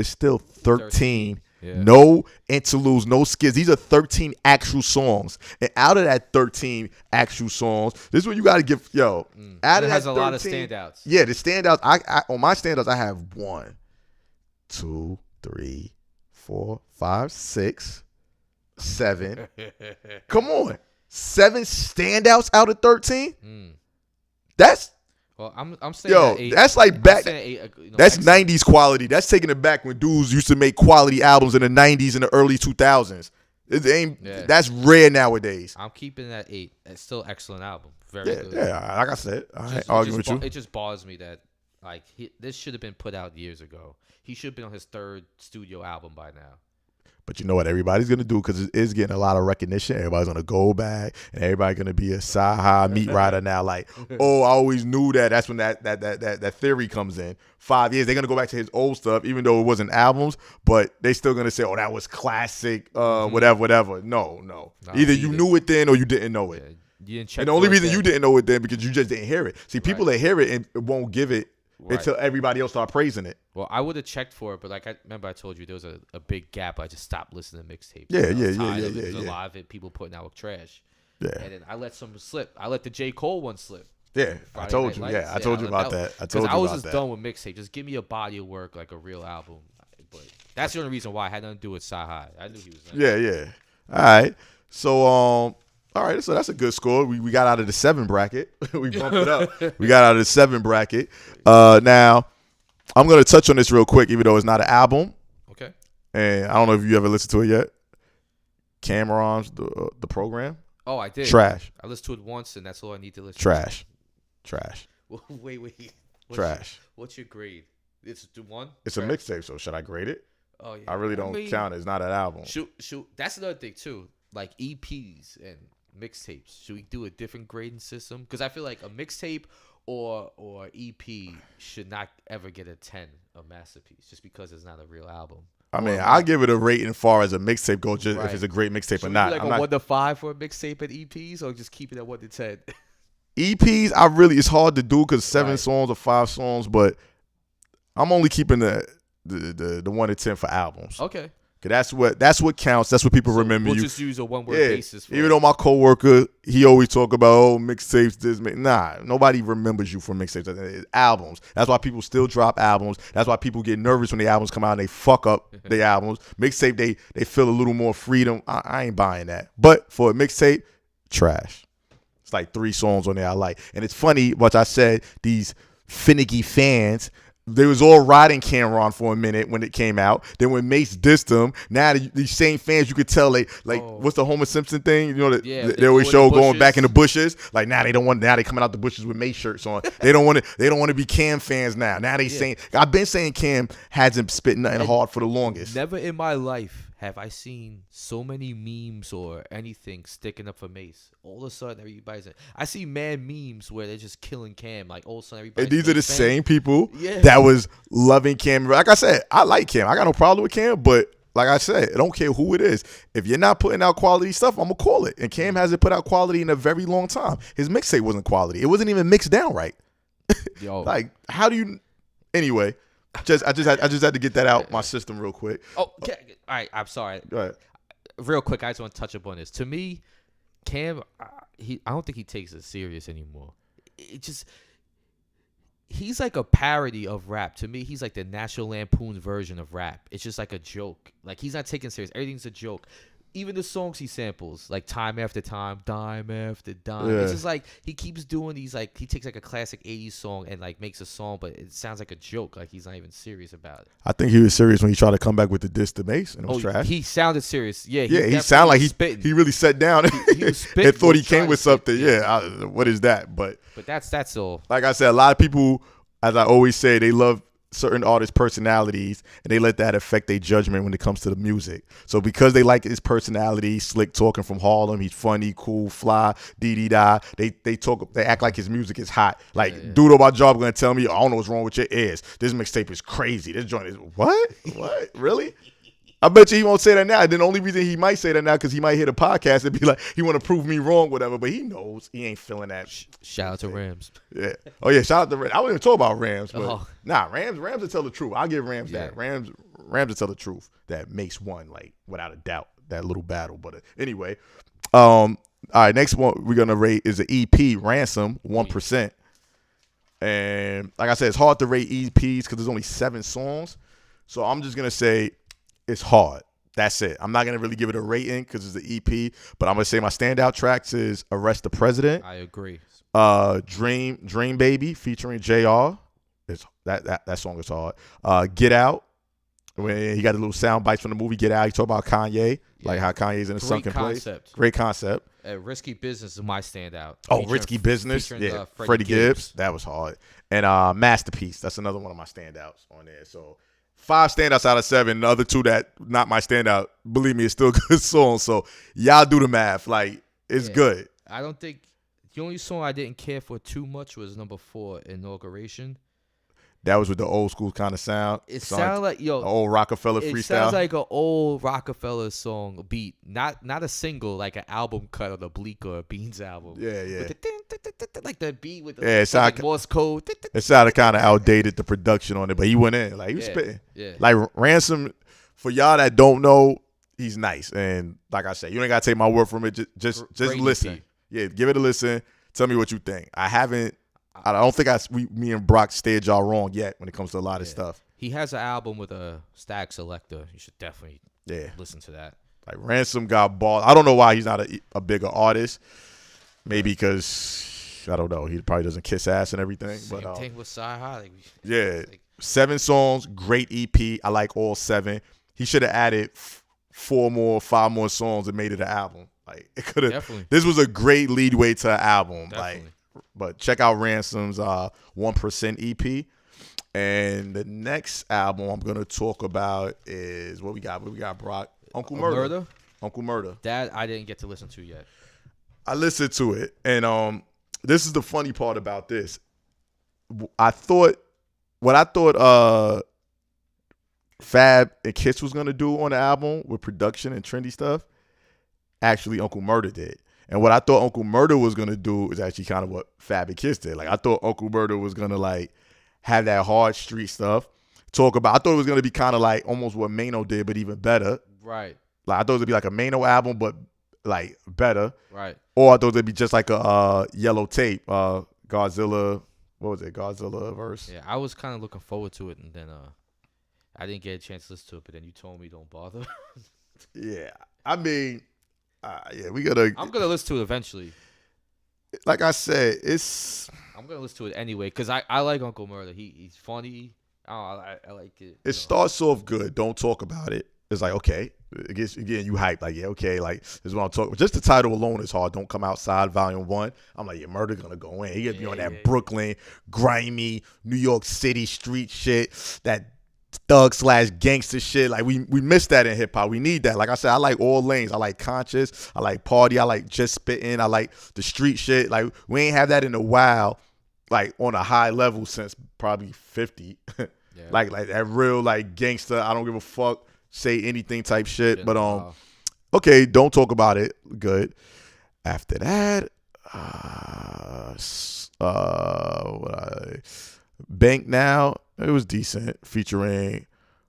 still 13. Yeah. No interludes, no skits. These are 13 actual songs. And out of that 13 actual songs, this is what you got to give, out of that has a 13, lot of standouts. Yeah, the standouts, I on my standouts, I have 1, 2, 3, 4, 5, 6, 7. Come on. 7 standouts out of 13? That's well, I'm saying that 8. That's like back. That's excellent. 90s quality. That's taking it back when dudes used to make quality albums in the 90s and the early 2000s. It ain't. Yeah. That's rare nowadays. I'm keeping that 8. It's still an excellent album. Very good. Yeah, like I said, I ain't arguing with you. It just bothers me that like this should have been put out years ago. He should have been on his 3rd studio album by now. But you know what everybody's going to do, because it is getting a lot of recognition. Everybody's going to go back, and everybody's going to be a Cyhi meat rider now. Like, oh, I always knew that. That's when that theory comes in. 5 years, they're going to go back to his old stuff, even though it wasn't albums, but they still going to say, oh, that was classic, whatever. No. Either you knew it then or you didn't know it. Yeah, you didn't check. And the only reason you didn't know it then because you just didn't hear it. See, people that hear it and won't give it until everybody else start praising it. Well, I would have checked for it, but like I remember I told you there was a big gap. I just stopped listening to mixtapes. Yeah. There's a lot of it, people putting out trash. Yeah. And then I let some slip. I let the J. Cole one slip. Yeah, I told you. Yeah, I told you about that. I was just done with mixtape. Just give me a body of work, like a real album. But that's the only reason why I had nothing to do with Cyhi. I knew he was there. Yeah. All right. So, all right. So that's a good score. We got out of the 7 bracket. We bumped it up. We got out of the 7 bracket. Now, I'm going to touch on this real quick, even though it's not an album. Okay. And I don't know if you ever listened to it yet. Cameron's the program. Oh, I did. Trash. I listened to it once, and that's all I need to listen Trash. Well, wait. Trash. What's your grade? It's 1? It's a mixtape, so should I grade it? Oh, yeah. I really don't count it. It's not an album. Shoot. That's another thing, too. Like EPs and mixtapes. Should we do a different grading system? Because I feel like a mixtape or EP should not ever get a 10, a masterpiece, just because it's not a real album. I mean, I'll give it a rating as far as a mixtape goes, just if it's a great mixtape or not. Like a 1 to 5 for a mixtape and EPs, or just keep it at 1 to 10? EPs, it's hard to do because 7 songs or 5 songs, but I'm only keeping the 1 to 10 for albums. Okay. Cause that's what counts. That's what people remember. We'll just use a 1-word basis. For even though my coworker, he always talk about mixtapes. Nah, nobody remembers you for mixtapes. It's albums. That's why people still drop albums. That's why people get nervous when the albums come out and they fuck up the albums. Mixtape, they feel a little more freedom. I ain't buying that. But for a mixtape, trash. It's like 3 songs on there I like. And it's funny, what I said, these finicky fans, they was all riding Cameron for a minute when it came out. Then when Mace dissed him, now these same fans, you could tell what's the Homer Simpson thing? You know, they always show going back in the bushes. Like now they coming out the bushes with Mace shirts on. They don't want to be Cam fans now. Now they saying, I've been saying Cam hasn't spit nothing hard for the longest. Never in my life have I seen so many memes or anything sticking up for Mace. All of a sudden, everybody's I see mad memes where they're just killing Cam. Like all of a sudden, everybody. And these are the same people that was loving Cam. Like I said, I like Cam. I got no problem with Cam, but like I said, I don't care who it is. If you're not putting out quality stuff, I'm gonna call it. And Cam hasn't put out quality in a very long time. His mixtape wasn't quality. It wasn't even mixed down right. Yo, like how do you? Anyway. I just had to get that out my system real quick. Oh, okay. All right. I'm sorry. Go ahead. Real quick, I just want to touch up on this. To me, Cam, I don't think he takes it serious anymore. He's like a parody of rap. To me, he's like the National Lampoon's version of rap. It's just like a joke. Like he's not taking it serious. Everything's a joke. even the songs he samples, like Time After Time, Dime After Dime. Yeah. It's just like he keeps doing these, like he takes like a classic 80s song and like makes a song, but it sounds like a joke. Like he's not even serious about it. I think he was serious when he tried to come back with the diss to Mace, and it was trash. He sounded serious. Yeah, he sounded like he really sat down he was spitting, and thought he came with something. What is that? But that's all. Like I said, a lot of people, as I always say, they love certain artists' personalities, and they let that affect their judgment when it comes to the music. So because they like his personality, slick talking from Harlem, he's funny, cool, fly, dee-dee-da, they act like his music is hot. Like, dude on my job gonna tell me, I don't know what's wrong with your ears. This mixtape is crazy. This joint is, what? Really? I bet you he won't say that now. Then the only reason he might say that now because he might hear the podcast and be like, he want to prove me wrong, whatever. But he knows he ain't feeling that. Shout out to Rams. Yeah. Oh yeah. Shout out to Rams. I wouldn't even talk about Rams, but Rams will tell the truth. I'll give Rams that. Rams will tell the truth. That makes one, like, without a doubt, that little battle. But anyway, all right. Next one we're gonna rate is an EP, Ransom, 1%. And like I said, it's hard to rate EPs because there's only 7 songs. So I'm just gonna say it's hard. That's it. I'm not going to really give it a rating because it's an EP, but I'm going to say my standout tracks is Arrest the President. I agree. Dream Baby featuring JR. That song is hard. Get Out. When he got the little sound bites from the movie Get Out, he talk about Kanye, like how Kanye's in a sunken place. Great concept. Risky Business is my standout. Risky Business. Yeah, Freddie Gibbs. That was hard. And Masterpiece. That's another one of my standouts on there. So 5 standouts out of 7. The other 2 that not my standout, believe me, it's still good songs. So y'all do the math. Like, it's good. I don't think the only song I didn't care for too much was number 4, Inauguration. That was with the old school kind of sound. It sounded like old Rockefeller freestyle. It sounds like an old Rockefeller song beat, not a single, like an album cut of the Bleak or Beans album. Yeah. Like the beat with the Morse code. It sounded kind of outdated, the production on it, but he went in like he was spitting. Yeah. Like Ransom, for y'all that don't know, he's nice, and like I said, you ain't gotta take my word from it. Just listen. EP. Yeah, give it a listen. Tell me what you think. I don't think me and Brock steered y'all wrong yet when it comes to a lot of stuff. He has an album with a stack selector. You should definitely listen to that. Like Ransom got ball. I don't know why he's not a bigger artist. Maybe because, I don't know, he probably doesn't kiss ass and everything. Same thing with Cyhi. 7 songs, great EP. I like all 7. He should have added 5 more songs and made it an album. Like, it could have. This was a great lead way to an album. Definitely. But check out Ransom's 1% EP. And the next album I'm going to talk about is what we got. Brock? Uncle Murder. Uncle Murder. That I didn't get to listen to yet. I listened to it. And this is the funny part about this. I thought Fab and Kiss was going to do on the album with production and trendy stuff, actually Uncle Murder did. And what I thought Uncle Murder was going to do is actually kind of what Fab and Kiss did. Like, I thought Uncle Murder was going to, like, have that hard street stuff. I thought it was going to be kind of like almost what Mano did, but even better. Right. Like, I thought it would be like a Mano album, but, like, better. Right. Or I thought it would be just like a Yellow Tape, Godzilla, what was it, Godzilla verse? Yeah, I was kind of looking forward to it, and then I didn't get a chance to listen to it, but then you told me don't bother. Yeah. I mean... I'm gonna listen to it eventually. Like I said, I'm gonna listen to it anyway because I like Uncle Murder. He's funny. I like it. It starts off good. Don't talk about it. It's like, okay, it gets, again, you hype, like, yeah, okay, like, this is what I'm talking about. Just the title alone is hard. Don't Come Outside, Volume 1. I'm like, yeah, Murder gonna go in. He gonna be on that Brooklyn, grimy, New York City street shit, that thug/gangster shit. Like, we missed that in hip hop. We need that. Like I said, I like all lanes. I like conscious. I like party. I like just spitting. I like the street shit. Like, we ain't have that in a while, like, on a high level since probably 50. Like that real, like, gangster, I don't give a fuck, say anything type shit. But okay, don't talk about it. Good. After that, Bank Now, it was decent, featuring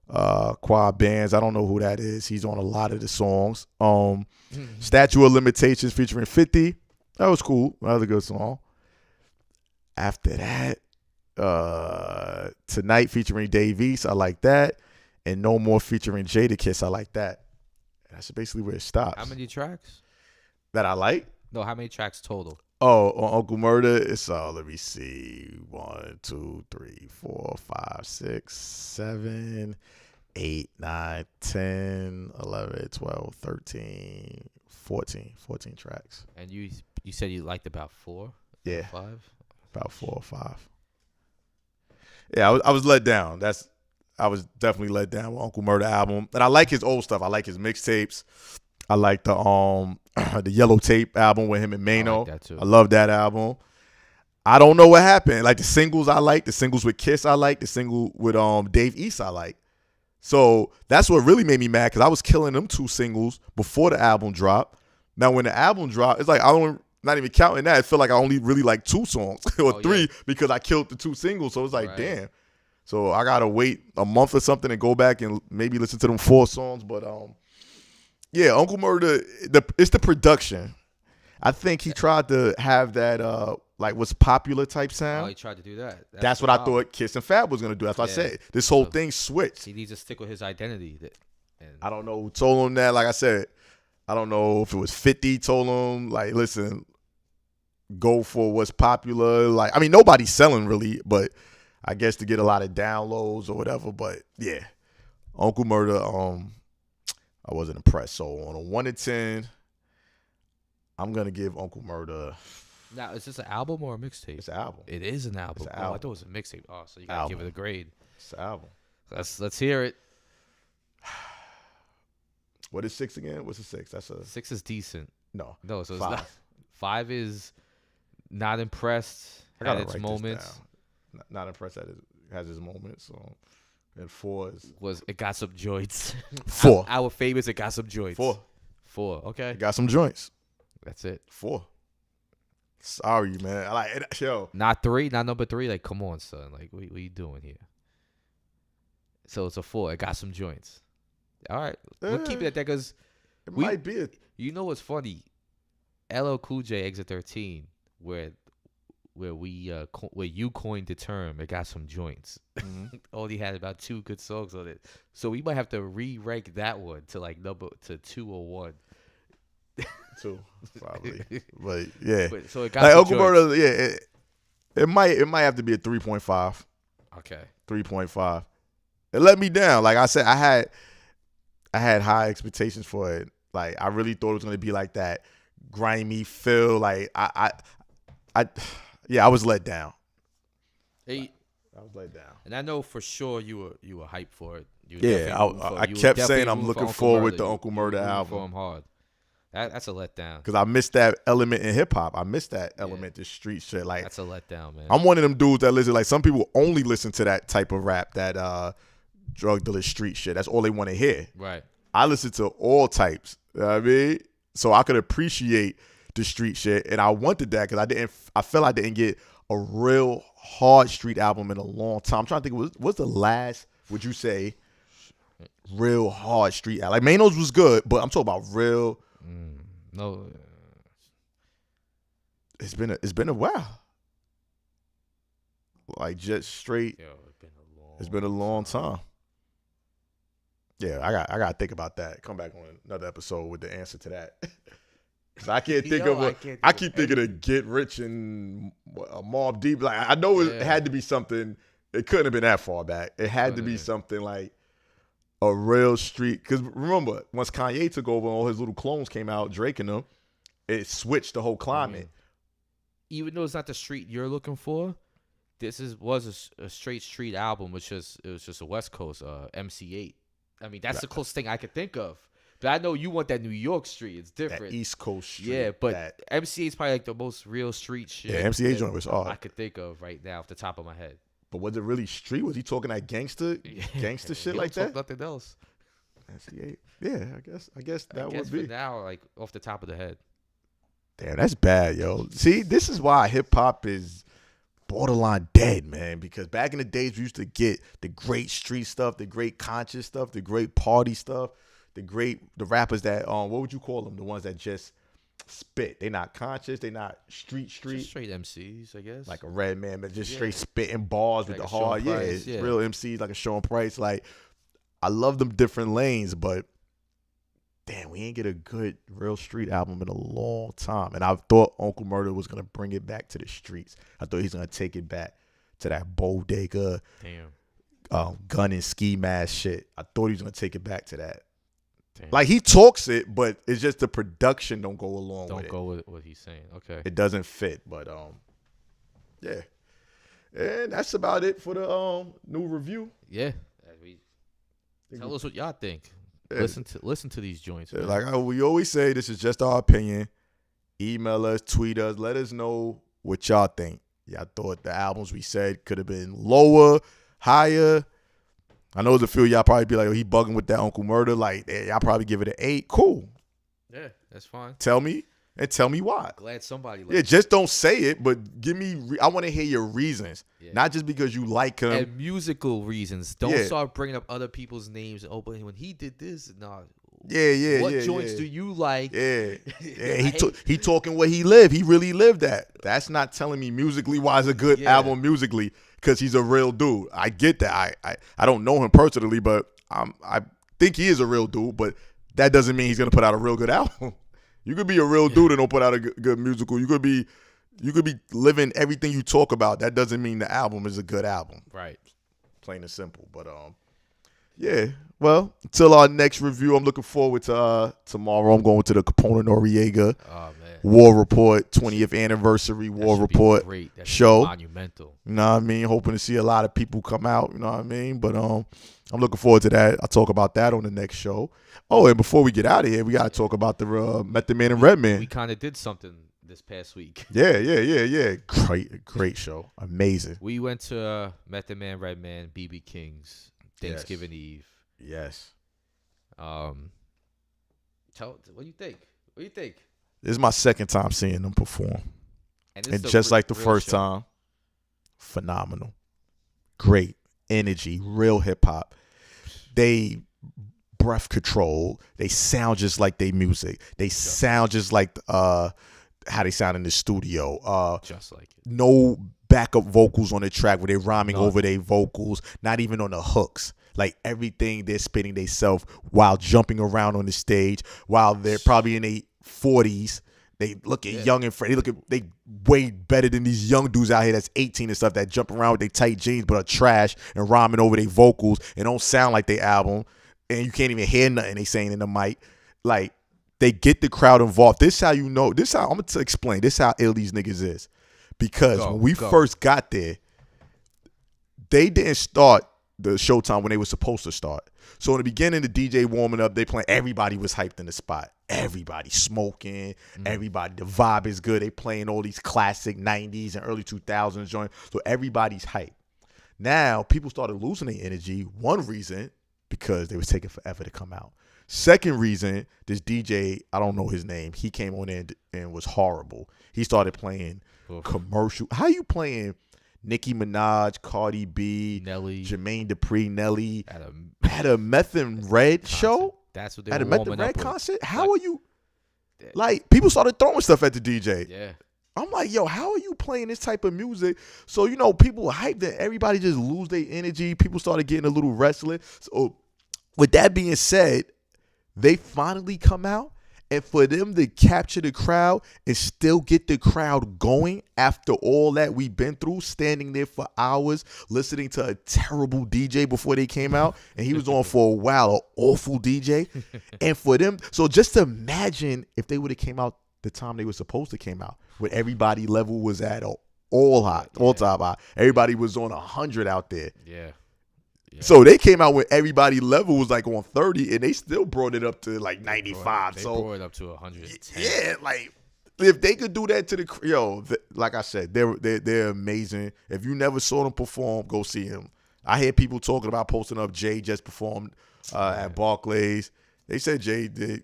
Quad Bands. I don't know who that is. He's on a lot of the songs. Statue of Limitations featuring 50. That was cool. That was a good song. After that, Tonight featuring Dave East. I like that. And No More featuring Jadakiss. I like that. That's basically where it stops. How many tracks? That I like? No, how many tracks total? Oh, on Uncle Murder, it's let me see. 1, 2, 3, 4, 5, 6, 7, 8, 9, 10, 11, 12, 13, 14. 14 tracks. And you said you liked about 4? Yeah. 5? About 4 or 5. Yeah, I was let down. I was definitely let down with Uncle Murder album. And I like his old stuff. I like his mixtapes. I like the the Yellow Tape album with him and Mano. I like that too. I love that album. I don't know what happened. Like the singles I like, the singles with Kiss I like, the single with Dave East I like. So that's what really made me mad because I was killing them 2 singles before the album dropped. Now when the album dropped, it's like not even counting that. I feel like I only really like 2 songs or 3 because I killed the 2 singles. So it's like, damn. So I gotta wait a month or something and go back and maybe listen to them 4 songs. But yeah, Uncle Murder, it's the production. I think he tried to have that like what's popular type sound. Oh, he tried to do that. That's what I thought Kiss and Fab was gonna do. That's what I said. This whole thing switched. He needs to stick with his identity. I don't know who told him that. Like I said, I don't know if it was 50 told him, like, listen, go for what's popular. Like, I mean, nobody's selling really, but I guess to get a lot of downloads or whatever. But yeah, Uncle Murder, I wasn't impressed. So on a 1 to 10, I'm gonna give Uncle Murder. Now, is this an album or a mixtape? It's an album. It is an album. It's an I album. thought it was a mixtape. Oh, so you gotta give it a grade. It's an album. Let's hear it. What is 6 again? What's a 6? That's a 6 is decent. no. No, so 5. it's not. 5 is not impressed. I gotta Had its write moments. this down. Not impressed that it has its moments. So, and 4 is It got some joints. 4. Our famous it got some joints. 4. 4. Okay. It got some joints. That's it. 4. Sorry, man. I like it. Yo. Not 3. Not number 3. Like, come on, son. Like, what you doing here? So it's a 4. It got some joints. All right. We'll keep it at that because it might be You know what's funny? LL Cool J Exit 13, where you coined the term, it got some joints. Mm-hmm. Only had about 2 good songs on it. So we might have to re-rank that one to like to 2 or 1. 2, probably. But yeah. So it got like some Uncle joints. Murder, yeah. It might have to be a 3.5. Okay. 3.5. It let me down. Like I said, I had high expectations for it. Like I really thought it was gonna be like that grimy feel. Like I was let down. Hey, I was let down. and I know for sure you were hyped for it. I kept saying I'm looking forward to Uncle Murder album. For him hard. That's a letdown. Because I missed that element in hip hop. I missed that element to street shit. Like that's a letdown, man. I'm one of them dudes that listen. Like some people only listen to that type of rap, that drug dealer street shit. That's all they want to hear. Right. I listen to all types. You know what I mean? So I could appreciate the street shit, and I wanted that because I felt I didn't get a real hard street album in a long time. I'm trying to think, what's the last, would you say, real hard street album? Like Mano's was good, but I'm talking about real. No. It's been a while. Like just straight. Yo, it's been a long time. Yeah, I got to think about that. Come back on another episode with the answer to that. I can't think I keep thinking of Get Rich and Mobb Deep. Like I know it had to be something. It couldn't have been that far back. It had to be something like a real street. Because remember, once Kanye took over and all his little clones came out, Drake and them, it switched the whole climate. Even though it's not the street you're looking for, this was a straight street album. It was just a West Coast MC8. I mean, that's the closest thing I could think of. But I know you want that New York street. It's different. That East Coast street. Yeah, but MC8 is probably like the most real street shit. Yeah, MC8 joint was hard. I could think of right now off the top of my head. But was it really street? Was he talking that gangster shit like that? Nothing else. MC8. Yeah, I guess that would be. For now, like off the top of the head. Damn, that's bad, yo. See, this is why hip hop is borderline dead, man. Because back in the days, we used to get the great street stuff, the great conscious stuff, the great party stuff, the rappers that what would you call them? The ones that just spit. They not conscious. They not street. Just straight MCs, I guess. Like a Redman, but just straight spitting bars like with the hard. Yeah, it's real MCs like a Sean Price. Like I love them different lanes, but damn, we ain't get a good real street album in a long time. And I thought Uncle Murder was gonna bring it back to the streets. I thought he's gonna take it back to that bodega, gun and ski mask shit. I thought he was gonna take it back to that. Damn. Like he talks it, but it's just the production don't go along with it. Don't go with what he's saying. Okay. It doesn't fit, but yeah. And that's about it for the new review. Yeah. Tell us what y'all think. Yeah. Listen to these joints. Man. Like we always say, this is just our opinion. Email us, tweet us, let us know what y'all think. Y'all thought the albums we said could have been lower, higher. I know there's a few y'all probably be like, oh, he bugging with that Uncle Murder. Like, y'all probably give it an 8. Cool. Yeah, that's fine. Tell me why. Glad somebody likes it. Just don't say it, but give me, I want to hear your reasons. Yeah. Not just because you like him. And musical reasons. Don't start bringing up other people's names. Oh, but when he did this, nah. What joints do you like? Yeah. He talking what he lived. He really lived that. That's not telling me musically why it's a good album musically because he's a real dude. I get that. I don't know him personally, but I think he is a real dude, but that doesn't mean he's going to put out a real good album. You could be a real dude and don't put out a good musical. You could be living everything you talk about. That doesn't mean the album is a good album. Right. Plain and simple. But yeah. Well, until our next review, I'm looking forward to tomorrow. I'm going to the Capone Noriega War Report 20th anniversary War Report show. Monumental. You know what I mean? Hoping to see a lot of people come out. You know what I mean? But I'm looking forward to that. I'll talk about that on the next show. Oh, and before we get out of here, we got to talk about the Meth Redman. We kind of did something this past week. Yeah. Great show. Amazing. We went to Meth Redman, BB King's Thanksgiving Eve. Yes. What do you think? This is my second time seeing them perform. And just like the first time, phenomenal. Great energy, real hip hop. They breath control. They sound just like they music. They sound just like how they sound in the studio. Just like it. No backup vocals on the track where they're rhyming over their vocals, not even on the hooks. Like everything they're spitting themselves while jumping around on the stage, while they're probably in their 40s. They look at young and fresh. They way better than these young dudes out here that's 18 and stuff that jump around with their tight jeans but are trash and rhyming over their vocals and don't sound like their album. And you can't even hear nothing they saying in the mic. Like, they get the crowd involved. This is how you know. This is how I'm going to explain. This is how ill these niggas is. Because when we first got there, they didn't start the showtime when they were supposed to start. So in the beginning, the DJ warming up, they playing. Everybody was hyped in the spot. Everybody smoking. Everybody, the vibe is good. They playing all these classic 90s and early 2000s joints. So everybody's hyped. Now, people started losing their energy. One reason, because they was taking forever to come out. Second reason, this DJ, I don't know his name, he came on in and was horrible. He started playing commercial. How you playing Nicki Minaj, Cardi B, Nelly, Jermaine Dupri, Nelly at a Meth and Red show? That's what they at were a Meth and warming Red up concert? How are you? Like, people started throwing stuff at the DJ. Yeah. I'm like, yo, how are you playing this type of music? So, you know, people were hyped that everybody just lose their energy. People started getting a little restless. So, with that being said, they finally come out. And for them to capture the crowd and still get the crowd going after all that we've been through, standing there for hours, listening to a terrible DJ before they came out, and he was on for a while, an awful DJ. And for them, so just imagine if they would have came out the time they were supposed to came out, where everybody level was at all time high. Everybody was on 100 out there. Yeah. So they came out when everybody level was like on 30, and they still brought it up to like 95. They brought it up to 110. Yeah, like if they could do that to like I said, they're amazing. If you never saw them perform, go see them. I hear people talking about posting up. Jay just performed at Barclays. They said Jay did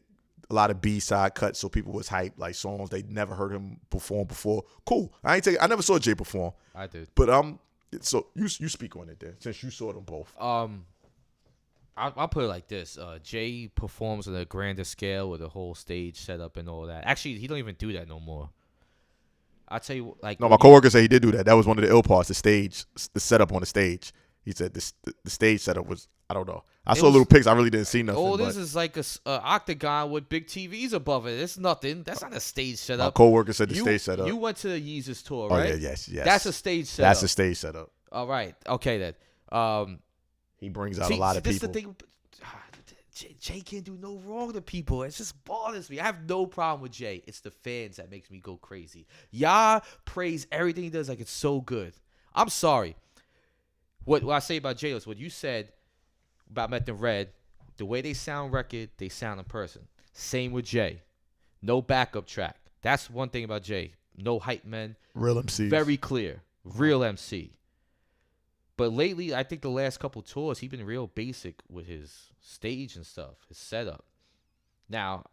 a lot of B-side cuts, so people was hyped, like songs they never heard him perform before. Cool. I never saw Jay perform. I did, but so you speak on it then, since you saw them both. I'll put it like this: Jay performs on a grander scale with a whole stage setup and all that. Actually, he don't even do that no more. I tell you, like, no, my coworker said he did do that. That was one of the ill parts. The setup on the stage. He said the stage setup was, I don't know. I saw little pics. I really didn't see nothing. Oh, this is like a octagon with big TVs above it. It's nothing. That's not a stage setup. My coworker said the stage setup. You went to the Yeezus tour, right? Oh, yeah, yes. That's a stage setup. That's a stage setup. All right. Okay, then. He brings out a lot of people. This is the thing. Jay can't do no wrong to people. It just bothers me. I have no problem with Jay. It's the fans that makes me go crazy. Y'all praise everything he does like it's so good. I'm sorry. What I say about Jay is what you said about Meth and Red. The way they sound record, they sound in person. Same with Jay. No backup track. That's one thing about Jay. No hype men. Real MC. Very clear. Real MC. But lately, I think the last couple tours, he's been real basic with his stage and stuff, his setup. Now,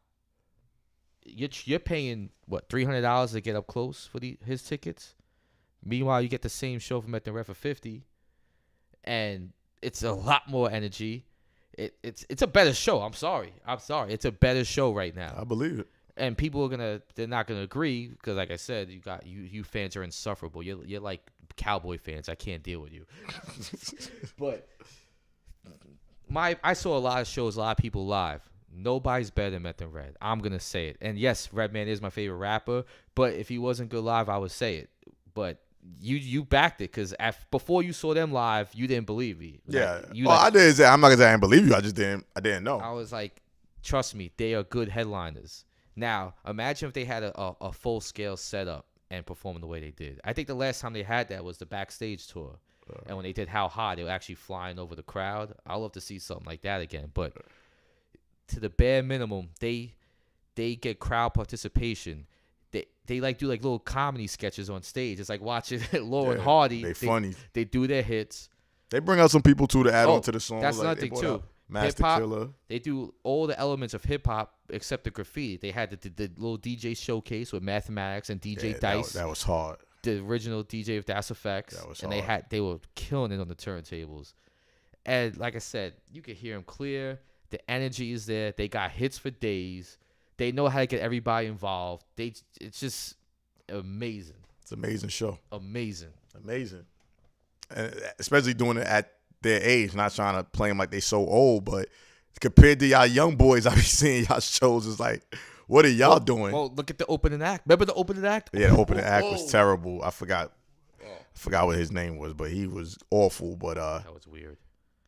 you're paying, what, $300 to get up close for his tickets? Meanwhile, you get the same show from Meth and Red for $50, and it's a lot more energy. It's a better show. I'm sorry. It's a better show right now. I believe it. And people they're not gonna agree because, like I said, you fans are insufferable. You're like Cowboy fans. I can't deal with you. But I saw a lot of shows, a lot of people live. Nobody's better than Meth and Red. I'm gonna say it. And yes, Redman is my favorite rapper. But if he wasn't good live, I would say it. But you backed it because before you saw them live, you didn't believe me. I didn't say. I'm not gonna say I didn't believe you. I didn't know. I was like, trust me, they are good headliners. Now, imagine if they had a full-scale setup and performing the way they did. I think the last time they had that was the backstage tour. And when they did How High, they were actually flying over the crowd. I'd love to see something like that again. But to the bare minimum, they get crowd participation. They like do like little comedy sketches on stage. It's like watching Laurel and Hardy. They funny. They do their hits. They bring out some people, too, to add on to the song. That's another thing, too. Master Killer. They do all the elements of hip hop except the graffiti. They had the little DJ showcase with Mathematics and DJ Dice. That was hard. The original DJ of Das Effects. That was hard. They were killing it on the turntables. And like I said, you could hear them clear. The energy is there. They got hits for days. They know how to get everybody involved. It's just amazing. It's an amazing show. Amazing. And especially doing it at their age, not trying to play them like they so old, but compared to y'all young boys, I be seeing y'all shows is like, what are y'all doing? Well, look at the opening act. Remember the opening act? Yeah, the opening act was terrible. I forgot what his name was, but he was awful. But that was weird.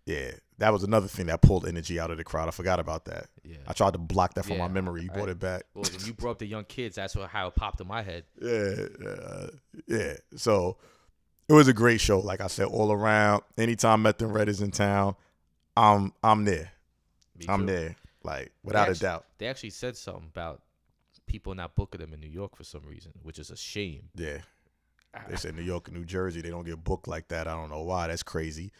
Yeah, that was another thing that pulled energy out of the crowd. I forgot about that. Yeah, I tried to block that from my memory. You brought it back. Well, when you brought up the young kids, that's how it popped in my head. Yeah. So it was a great show. Like I said, all around. Anytime Meth and Red is in town, I'm there. I'm there, like without a doubt. They actually said something about people not booking them in New York for some reason, which is a shame. Yeah, they said New York and New Jersey, they don't get booked like that. I don't know why. That's crazy.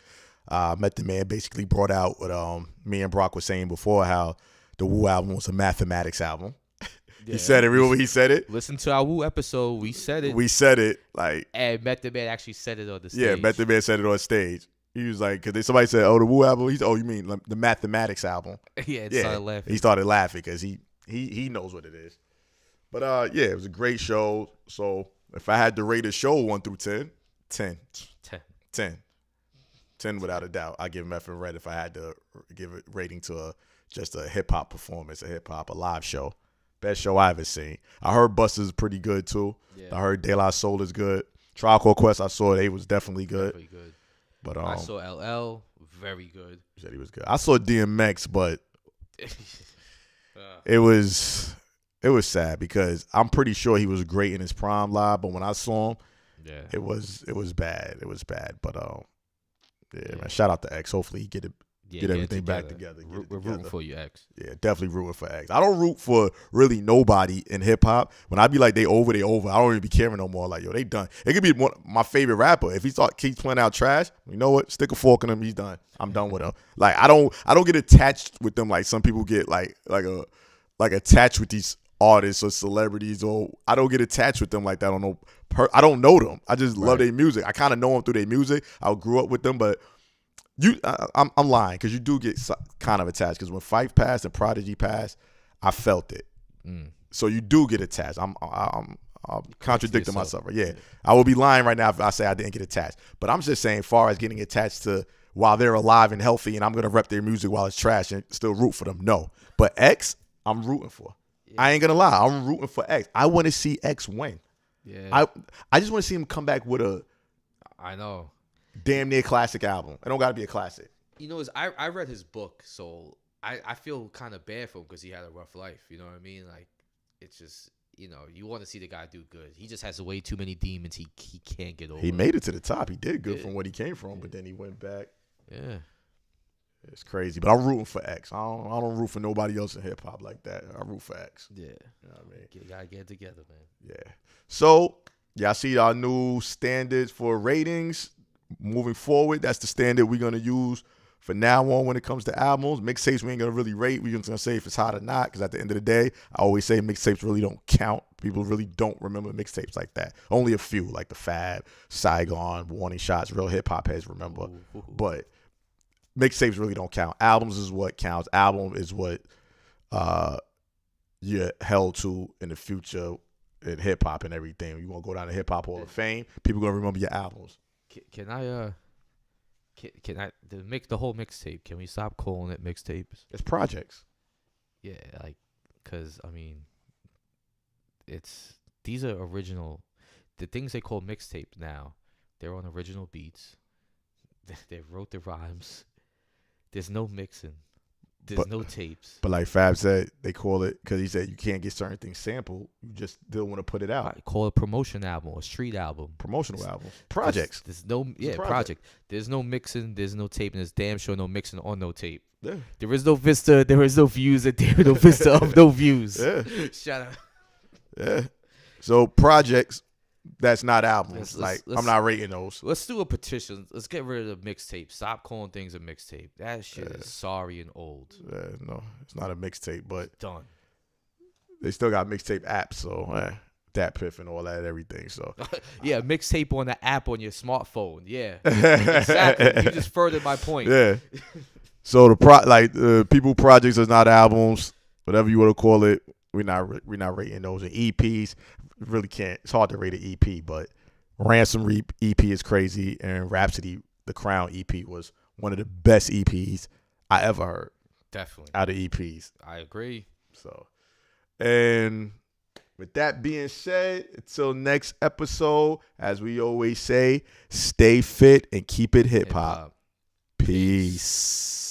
Method Man basically brought out what me and Brock was saying before, how the Wu album was a mathematics album. Yeah. He said it. Remember he said it? Listen to our Wu episode. We said it. Like, and Method Man actually said it on the stage. Yeah, Method Man said it on stage. He was like, because somebody said, "Oh, the Wu album." He's, "Oh, you mean the mathematics album?" Started laughing. He started laughing because he knows what it is. But yeah, it was a great show. So if I had to rate a show 1 through 10, 10 without a doubt. I give Meth and Red if I had to give a rating to just a hip hop performance, a live show. Best show I ever seen. I heard Busta's pretty good too. Yeah. I heard De La Soul is good. Trial Called Quest, I saw they was definitely good. Definitely good. But I saw LL, very good. You said he was good. I saw DMX, but it was sad because I'm pretty sure he was great in his prime live, but when I saw him, it was bad. It was bad. But man, shout out to X. Hopefully he get everything back together. We're rooting for you, X. Yeah, definitely rooting for X. I don't root for really nobody in hip hop. When I be like they over. I don't even be caring no more. Like, yo, they done. It could be my favorite rapper. If he keeps playing out trash, you know what? Stick a fork in him. He's done. I'm done with him. Like I don't get attached with them like some people get like attached with these artists or celebrities, or I don't get attached with them like that. I don't know them. I just love their music. I kind of know them through their music. I grew up with them, but I'm lying because you do get kind of attached. Because when Phife passed and Prodigy passed, I felt it. So you do get attached. I'm I'm contradicting myself. Yeah, I would be lying right now if I say I didn't get attached. But I'm just saying, far as getting attached to while they're alive and healthy, and I'm gonna rep their music while it's trash and still root for them. No, but X, I'm rooting for. Yeah. I ain't gonna lie, I'm rooting for X. I want to see X win. Yeah, I just want to see him come back with a. I know. Damn near classic album. It don't got to be a classic. You know, I read his book, so I feel kind of bad for him because he had a rough life. You know what I mean? Like, it's just, you know, you want to see the guy do good. He just has way too many demons he can't get over. He made it to the top. He did good from what he came from, but then he went back. Yeah. It's crazy. But I'm rooting for X. I don't root for nobody else in hip-hop like that. I root for X. Yeah. You know what I mean? You got to get it together, man. Yeah. So, y'all see our new standards for ratings. Moving forward, that's the standard we're going to use for now on when it comes to albums. Mixtapes, we ain't going to really rate. We're just going to say if it's hot or not, because at the end of the day, I always say mixtapes really don't count. People really don't remember mixtapes like that. Only a few, like the Fab, Saigon, Warning Shots, real hip-hop heads remember. Ooh. But mixtapes really don't count. Albums is what counts. Album is what you're held to in the future in hip-hop and everything. You want to go down to Hip-Hop Hall of Fame, people going to remember your albums. Can I the whole mixtape? Can we stop calling it mixtapes? It's projects. Yeah, like, cause I mean, these are original. The things they call mixtapes now, they're on original beats. They wrote the rhymes. There's no mixing. There's no tapes. But like Fab said, they call it because he said you can't get certain things sampled. You just still want to put it out. Right, call it a promotion album or street album. Promotional album. Projects. There's no project. There's no mixing. There's no tape. And there's damn sure no mixing or no tape. Yeah. There is no Vista. There is no views. And there is no Vista of no views. Yeah. Shut up. Yeah. So projects. That's not albums. I'm not rating those. Let's do a petition. Let's get rid of the mixtape. Stop calling things a mixtape. That shit is sorry and old. No, it's not a mixtape, but done. They still got mixtape apps, so Dat Piff and all that, everything. So yeah, mixtape on the app on your smartphone. Yeah, exactly. You just furthered my point. Yeah. So people projects is not albums, whatever you want to call it. We're not rating those. And EPs, really can't. It's hard to rate an EP, but Ransom EP is crazy, and Rhapsody, the Crown EP, was one of the best EPs I ever heard. Definitely. Out of EPs. I agree. So, and with that being said, until next episode, as we always say, stay fit and keep it hip hop. Peace.